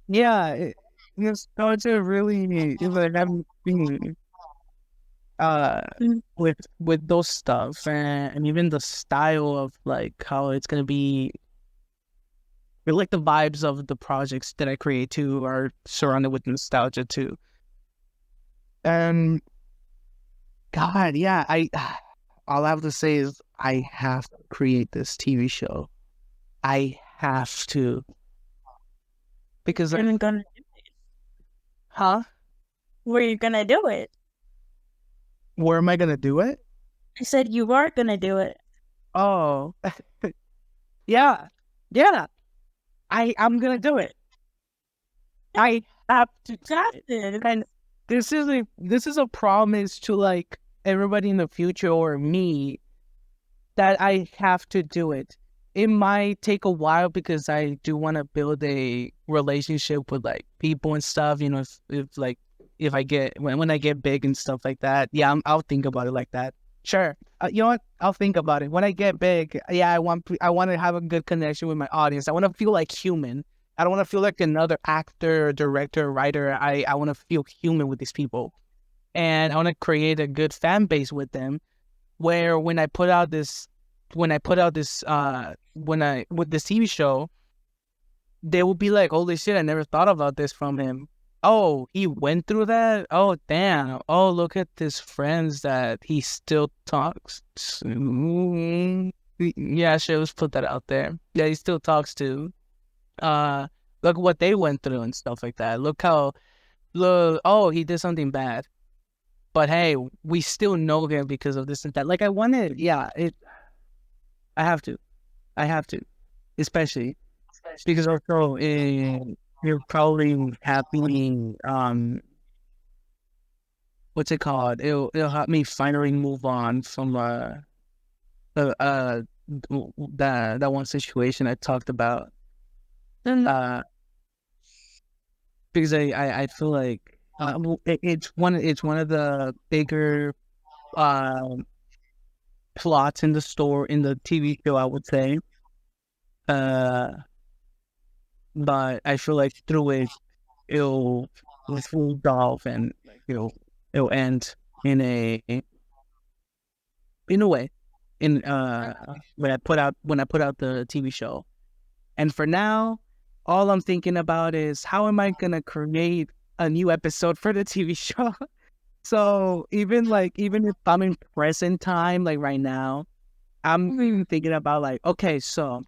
yeah, it starts to really, it's like I'm being, uh, with those stuff, and even the style of like how it's gonna be. I like the vibes of the projects that I create too are surrounded with nostalgia too. And God, yeah, all I have to say is I have to create this TV show. I have to, because You're gonna, huh? where you gonna do it? Where am I gonna do it? I said you are gonna do it. Oh, yeah, yeah. I'm gonna do it. I have to do Got it. it. And this is a promise to like everybody in the future, or me, that I have to do it. It might take a while, because I do want to build a relationship with like people and stuff. You know, if like if I get when I get big and stuff like that, yeah, I'll think about it like that. Sure, you know what? I'll think about it when I get big. Yeah, I want to have a good connection with my audience. I want to feel like human. I don't want to feel like another actor, director, writer. I want to feel human with these people, and I want to create a good fan base with them, where when I with this TV show, they will be like, holy shit, I never thought about this from him. Oh, he went through that? Oh, damn. Oh, look at his friends that he still talks to. Yeah, sure, let's put that out there. Yeah, he still talks to. Uh, Look what they went through and stuff like that. Oh, he did something bad. But hey, we still know him because of this and that. Like, I have to. I have to. Especially because also, you're probably having, what's it called? It'll help me finally move on from uh, uh that one situation I talked about. Uh, because I feel like, it's one of the bigger plots in the TV show, I would say. Uh, but I feel like through it, it'll resolve, and like it'll end in a way, in when I put out the TV show. And for now, all I'm thinking about is how am I gonna create a new episode for the TV show. So even if I'm in present time, like right now, I'm even thinking about like, okay, so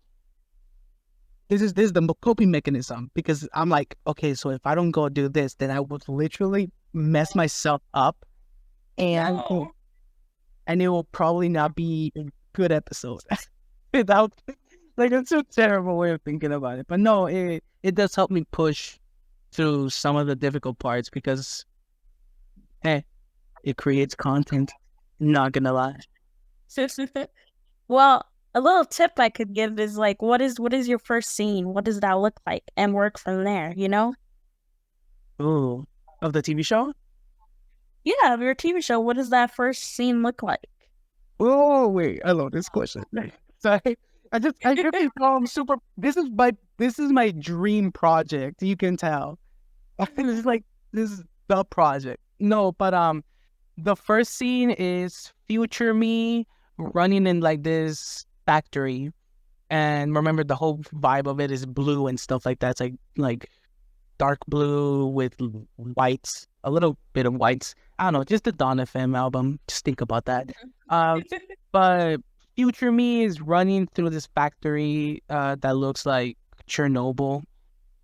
this is the coping mechanism, because I'm like, okay, so if I don't go do this, then I would literally mess myself up, and No. and it will probably not be a good episode without, like, it's a terrible way of thinking about it. But no, it does help me push through some of the difficult parts, because hey, it creates content. Not gonna lie. Well, a little tip I could give is like, what is your first scene? What does that look like? And work from there, you know? Ooh. of the TV show. Yeah, of your TV show. What does that first scene look like? Oh wait, I love this question. So I just super. This is my dream project. You can tell. This is like this is the project. No, but the first scene is future me running in like this factory, and remember the whole vibe of it is blue and stuff like that. It's like dark blue with whites, a little bit of whites. I don't know, just the Dawn FM album. Just think about that. But future me is running through this factory that looks like Chernobyl.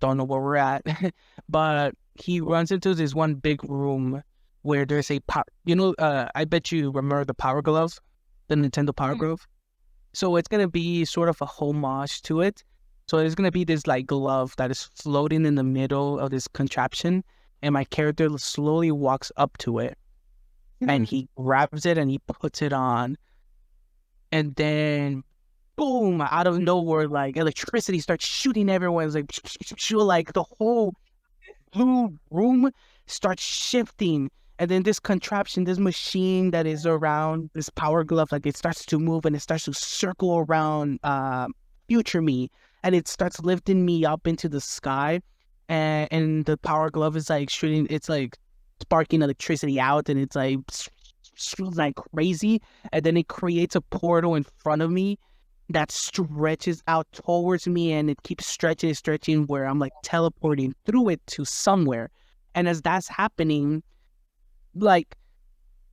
Don't know where we're at, but he runs into this one big room where there's a I bet you remember the Power Glove, the Nintendo Power Glove. So it's gonna be sort of a homage to it. So there's gonna be this like glove that is floating in the middle of this contraption, and my character slowly walks up to it, and he grabs it and he puts it on, and then boom, out of nowhere, like electricity starts shooting everywhere. It's like the whole blue room starts shifting. And then this contraption, this machine that is around this power glove, like it starts to move and it starts to circle around future me. And it starts lifting me up into the sky. And the power glove is like shooting, it's like sparking electricity out, and it's like crazy. And then it creates a portal in front of me that stretches out towards me, and it keeps stretching where I'm like teleporting through it to somewhere. And as that's happening, like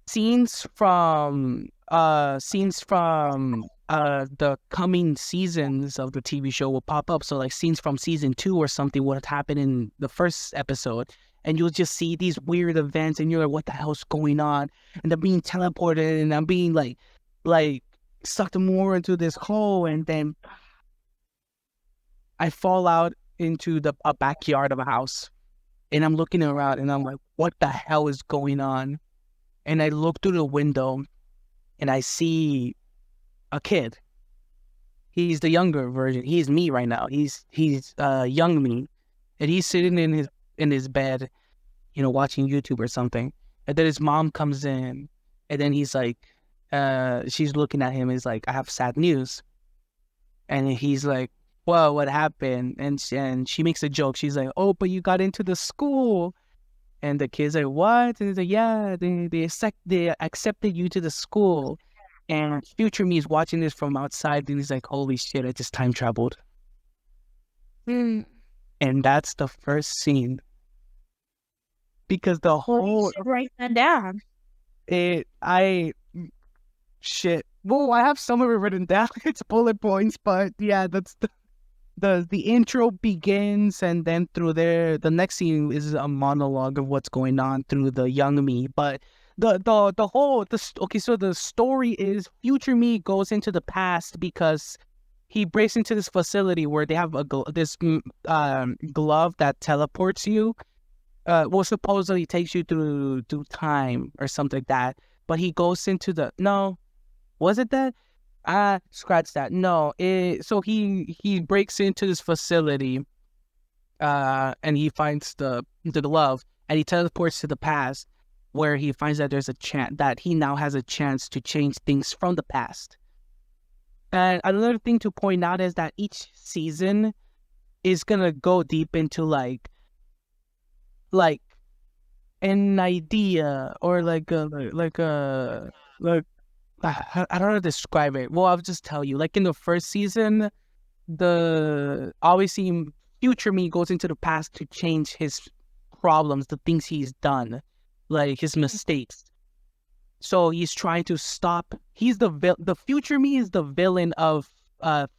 scenes from the coming seasons of the TV show will pop up. So like scenes from season 2 or something would have happened in the first episode, and you'll just see these weird events, and you're like, what the hell's going on? And I'm being teleported, and I'm being like sucked more into this hole, and then I fall out into a backyard of a house, and I'm looking around, and I'm like, what the hell is going on? And I look through the window, and I see a kid. He's the younger version. He's me right now. He's young me, and he's sitting in his bed, watching YouTube or something. And then his mom comes in, and then he's like, she's looking at him. He's like, I have sad news. And he's like, well, what happened? And she makes a joke. She's like, oh, but you got into the school. And the kid's like, what? And he's like, yeah, they accepted you to the school. And future me is watching this from outside, and he's like, holy shit, I just time traveled. And that's the first scene. Because the whole... Write that down. Shit. Well, I have some of it written down. It's bullet points, but yeah, that's the intro begins, and then through there, the next scene is a monologue of what's going on through the young me. But so the story is future me goes into the past because he breaks into this facility where they have this glove that teleports you. Well, supposedly takes you through time or something like that. But he goes into was it that? Scratch that. No. So he breaks into this facility, and he finds the glove, and he teleports to the past, where he finds that there's a chance that he now has a chance to change things from the past. And another thing to point out is that each season is gonna go deep into like an idea, or I don't know how to describe it. Well, I'll just tell you. Like in the first season, obviously future me goes into the past to change his problems, the things he's done, like his mistakes. So he's trying to stop. The future me is the villain of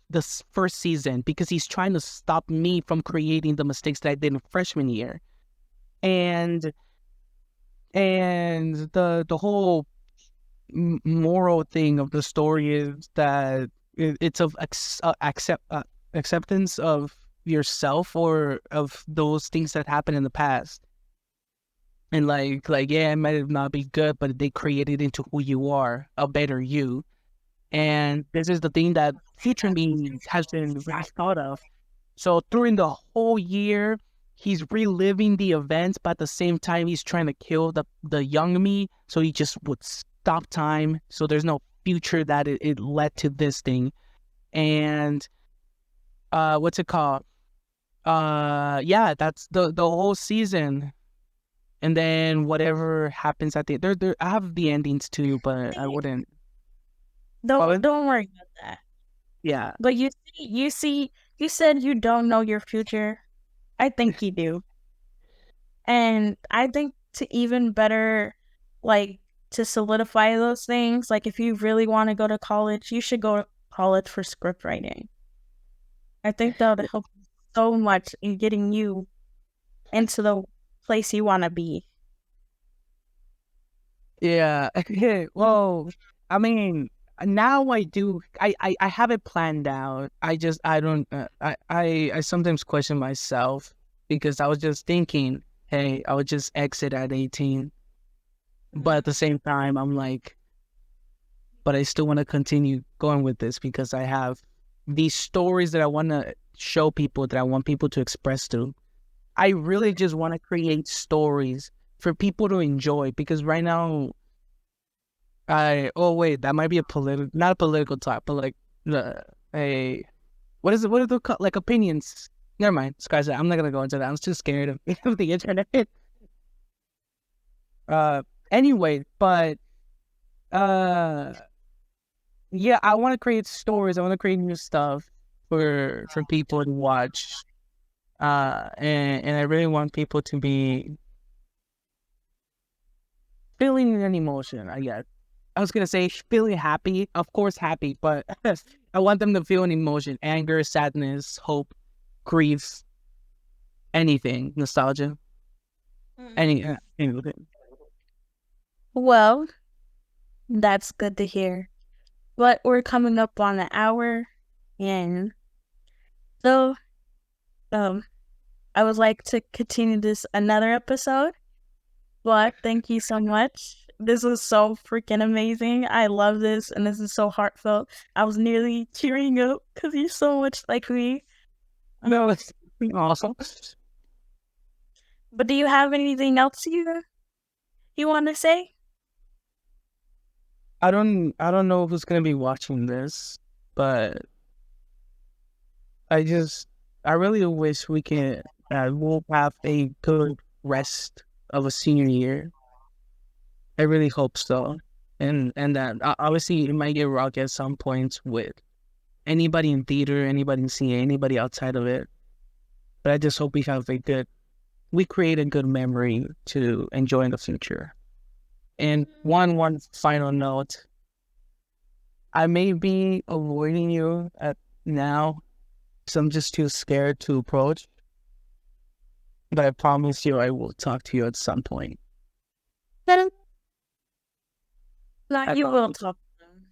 this first season, because he's trying to stop me from creating the mistakes that I did in freshman year. And the whole moral thing of the story is that it's of acceptance of yourself, or of those things that happened in the past. And like yeah, it might not be good, but they created into who you are, a better you. And this is the thing that future me has been really thought of. So during the whole year, he's reliving the events, but at the same time he's trying to kill the young me, so he just would stop time, so there's no future that it led to this thing. And what's it called? Yeah, that's the whole season. And then whatever happens at the there I have the endings too, but I wouldn't. Don't worry about that. Yeah. But you said you don't know your future. I think you do. And I think to even better, like, to solidify those things, like, if you really want to go to college, you should go to college for script writing. I think that would help so much in getting you into the place you want to be. Yeah. Well, I mean, now I do. I have it planned out. I don't. I sometimes question myself because I was just thinking, hey, I would just exit at 18. But at the same time, I'm like, but I still want to continue going with this because I have these stories that I want to show people, that I want people to express to. I really just want to create stories for people to enjoy, because right now, oh wait, that might be not a political talk, but like a what is it? What are the like opinions? Never mind, scratch that. I'm not gonna go into that. I'm too scared of, of the internet. Anyway, but yeah, I want to create stories. I want to create new stuff for people to watch. And I really want people to be feeling an emotion, I guess. I was gonna say feeling happy, of course happy, but I want them to feel an emotion: anger, sadness, hope, grief, anything, nostalgia, anything. Well, that's good to hear. But we're coming up on an hour, and so I would like to continue this another episode. But thank you so much. This was so freaking amazing. I love this, and this is so heartfelt. I was nearly tearing up because you're so much like me. No, it's awesome. But do you have anything else you want to say? I don't know who's gonna be watching this, but I really wish we'll have a good rest of a senior year. I really hope so. And that obviously it might get rocky at some points with anybody in theater, anybody in CA, anybody outside of it. But I just hope we create a good memory to enjoy in the future. And one final note, I may be avoiding you at now, because I'm just too scared to approach. But I promise you I will talk to you at some point. No, you will talk to them.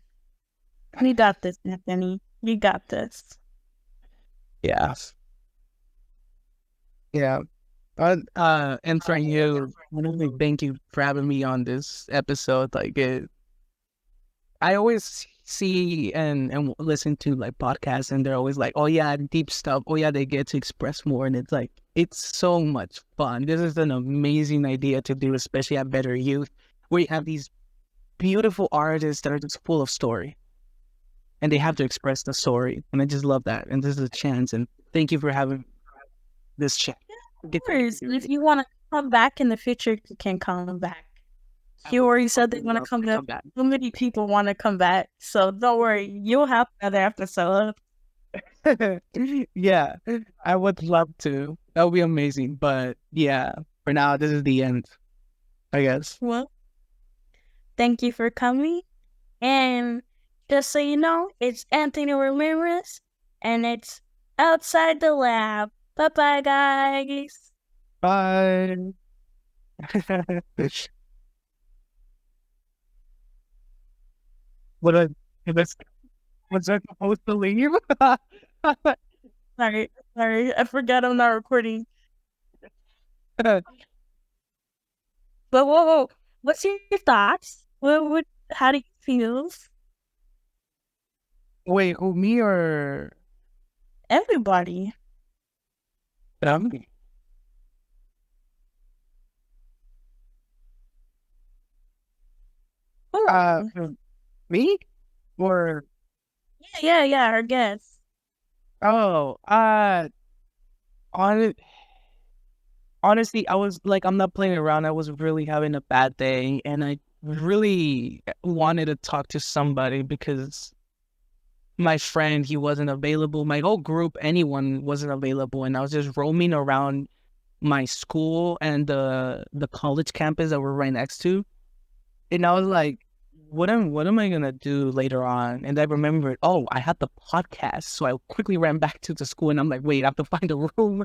You got this, Anthony. You got this. Yeah. Yeah. And for you, I want to thank you for having me on this episode. I always see and listen to like podcasts, and they're always like, oh yeah, deep stuff. Oh yeah, they get to express more, and it's like, it's so much fun. This is an amazing idea to do, especially at Better Youth, where you have these beautiful artists that are just full of story, and they have to express the story, and I just love that. And this is a chance, and thank you for having this chat. Of course, if you want to come back in the future, you can come back. You already said they want to come back. So many people want to come back, so don't worry. You'll have another episode. Yeah, I would love to. That would be amazing. But yeah, for now, this is the end, I guess. Well, thank you for coming. And just so you know, it's Anthony Ramirez, and it's Outside the Lab. Bye-bye, guys. Bye. What I was I supposed to leave? Sorry, I forgot I'm not recording. But whoa, what's your thoughts? How do you feel? Wait, who, me or Everybody. me? Uh, me or Yeah, our guest. oh, on honestly, I was like, I'm not playing around. I was really having a bad day, and I really wanted to talk to somebody because my friend, he wasn't available. My whole group, anyone wasn't available, and I was just roaming around my school and the college campus that we're right next to, and I was like, what am I gonna do later on? And I remembered, oh, I had the podcast, so I quickly ran back to the school, and I'm like, wait, I have to find a room.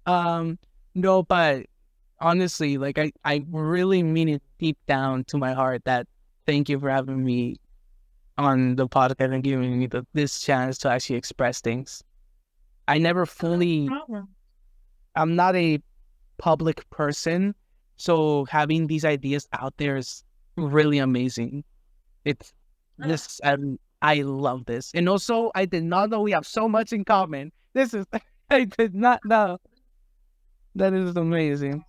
Um, no, but honestly, like I really mean it deep down to my heart that thank you for having me on the podcast and giving me this chance to actually express things. I never fully, I'm not a public person, so having these ideas out there is really amazing. It's this, and I love this. And also, I did not know we have so much in common. This is, I did not know. That is amazing.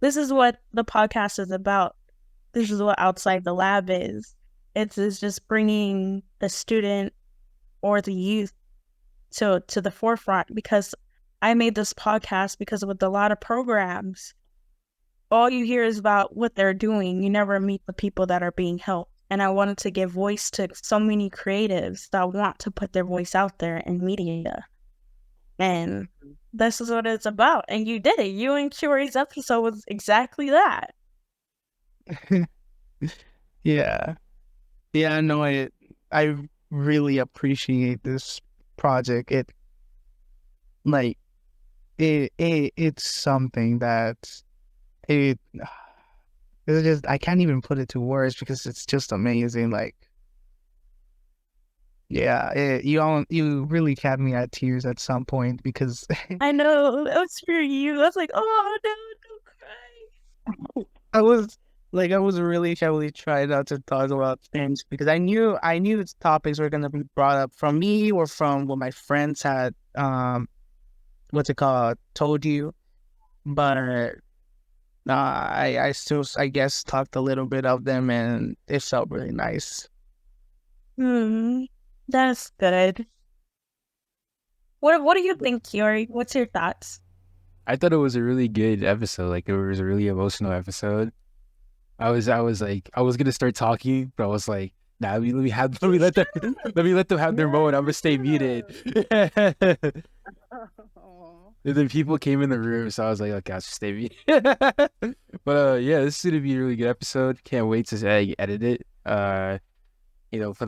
This is what the podcast is about. This is what Outside the Lab is. It's just bringing the student or the youth to the forefront, because I made this podcast because with a lot of programs, all you hear is about what they're doing. You never meet the people that are being helped. And I wanted to give voice to so many creatives that want to put their voice out there in media. And this is what it's about. And you did it. You and Curie's episode was exactly that. Yeah. Yeah, no, I really appreciate this project. It's something that it it's just, I can't even put it to words because it's just amazing. Like, yeah, you really had me at tears at some point because I know. It was for you. I was like, oh no, don't cry. I was really heavily trying not to talk about things because I knew its topics were gonna be brought up from me or from what my friends had what's it called, told you, but I still, I guess, talked a little bit of them, and it felt really nice. That's good. What do you think, Kiori? What's your thoughts? I thought it was a really good episode. Like, it was a really emotional episode. I was like, I was gonna start talking, but I was like, nah, let me let them have their moment. I'm gonna stay muted. And then people came in the room, so I was like, okay, I'll just stay muted. But yeah, this is gonna be a really good episode. Can't wait to edit it. For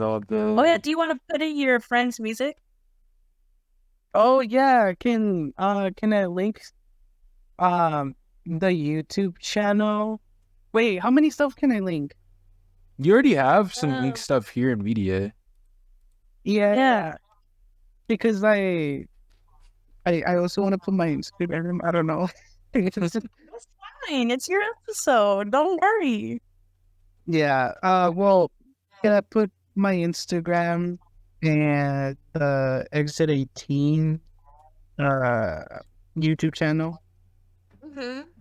all the. Oh yeah, do you want to put in your friend's music? Oh yeah, can I link the YouTube channel? Wait, how many stuff can I link? You already have some link stuff here in media. Yeah. Because I also want to put my Instagram. I don't know. That's fine. It's your episode. Don't worry. Yeah. Well, can I put my Instagram and the Exit 18 YouTube channel?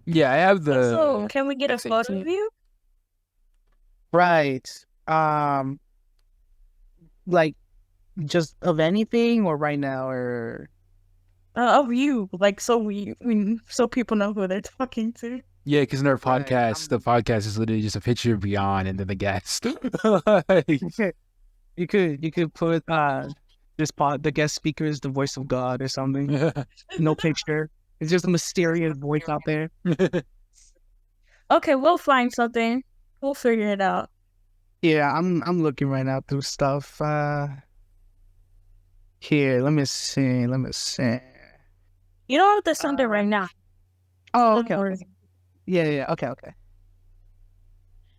Yeah, I have the. So, can we get a photo of you? Right. Like, just of anything, or right now, or Of you, like, so so people know who they're talking to. Yeah, because in our podcast, the podcast is literally just a picture of Beyond and then the guest. you could put the guest speaker is the voice of God or something. No picture. It's just a mysterious voice out there. Okay, we'll find something. We'll figure it out. Yeah, I'm looking right now through stuff. Here, let me see. You don't have to send it right now. Oh, okay. Yeah. Okay.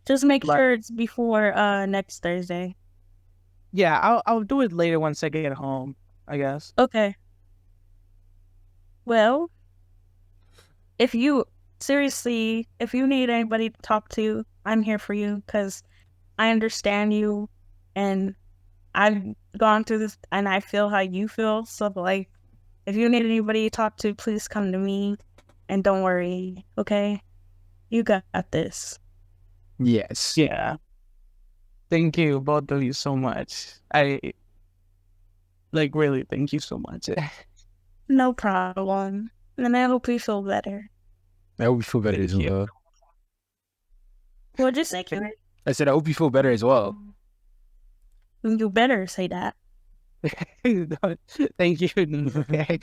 Just make sure it's before next Thursday. Yeah, I'll do it later once I get home, I guess. Okay. Well, if you need anybody to talk to, I'm here for you because I understand you and I've gone through this and I feel how you feel. So, like, if you need anybody to talk to, please come to me and don't worry, okay? You got this. Yes. Yeah. Thank you, both of you, so much. I really thank you so much. No problem. And I hope you feel better. I hope you feel better Thank as you. well. What'd you say, Karen? I said I hope you feel better as well. You better say that. Thank you. Okay.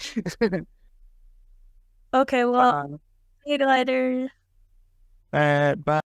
Okay, well, see you later. Bye.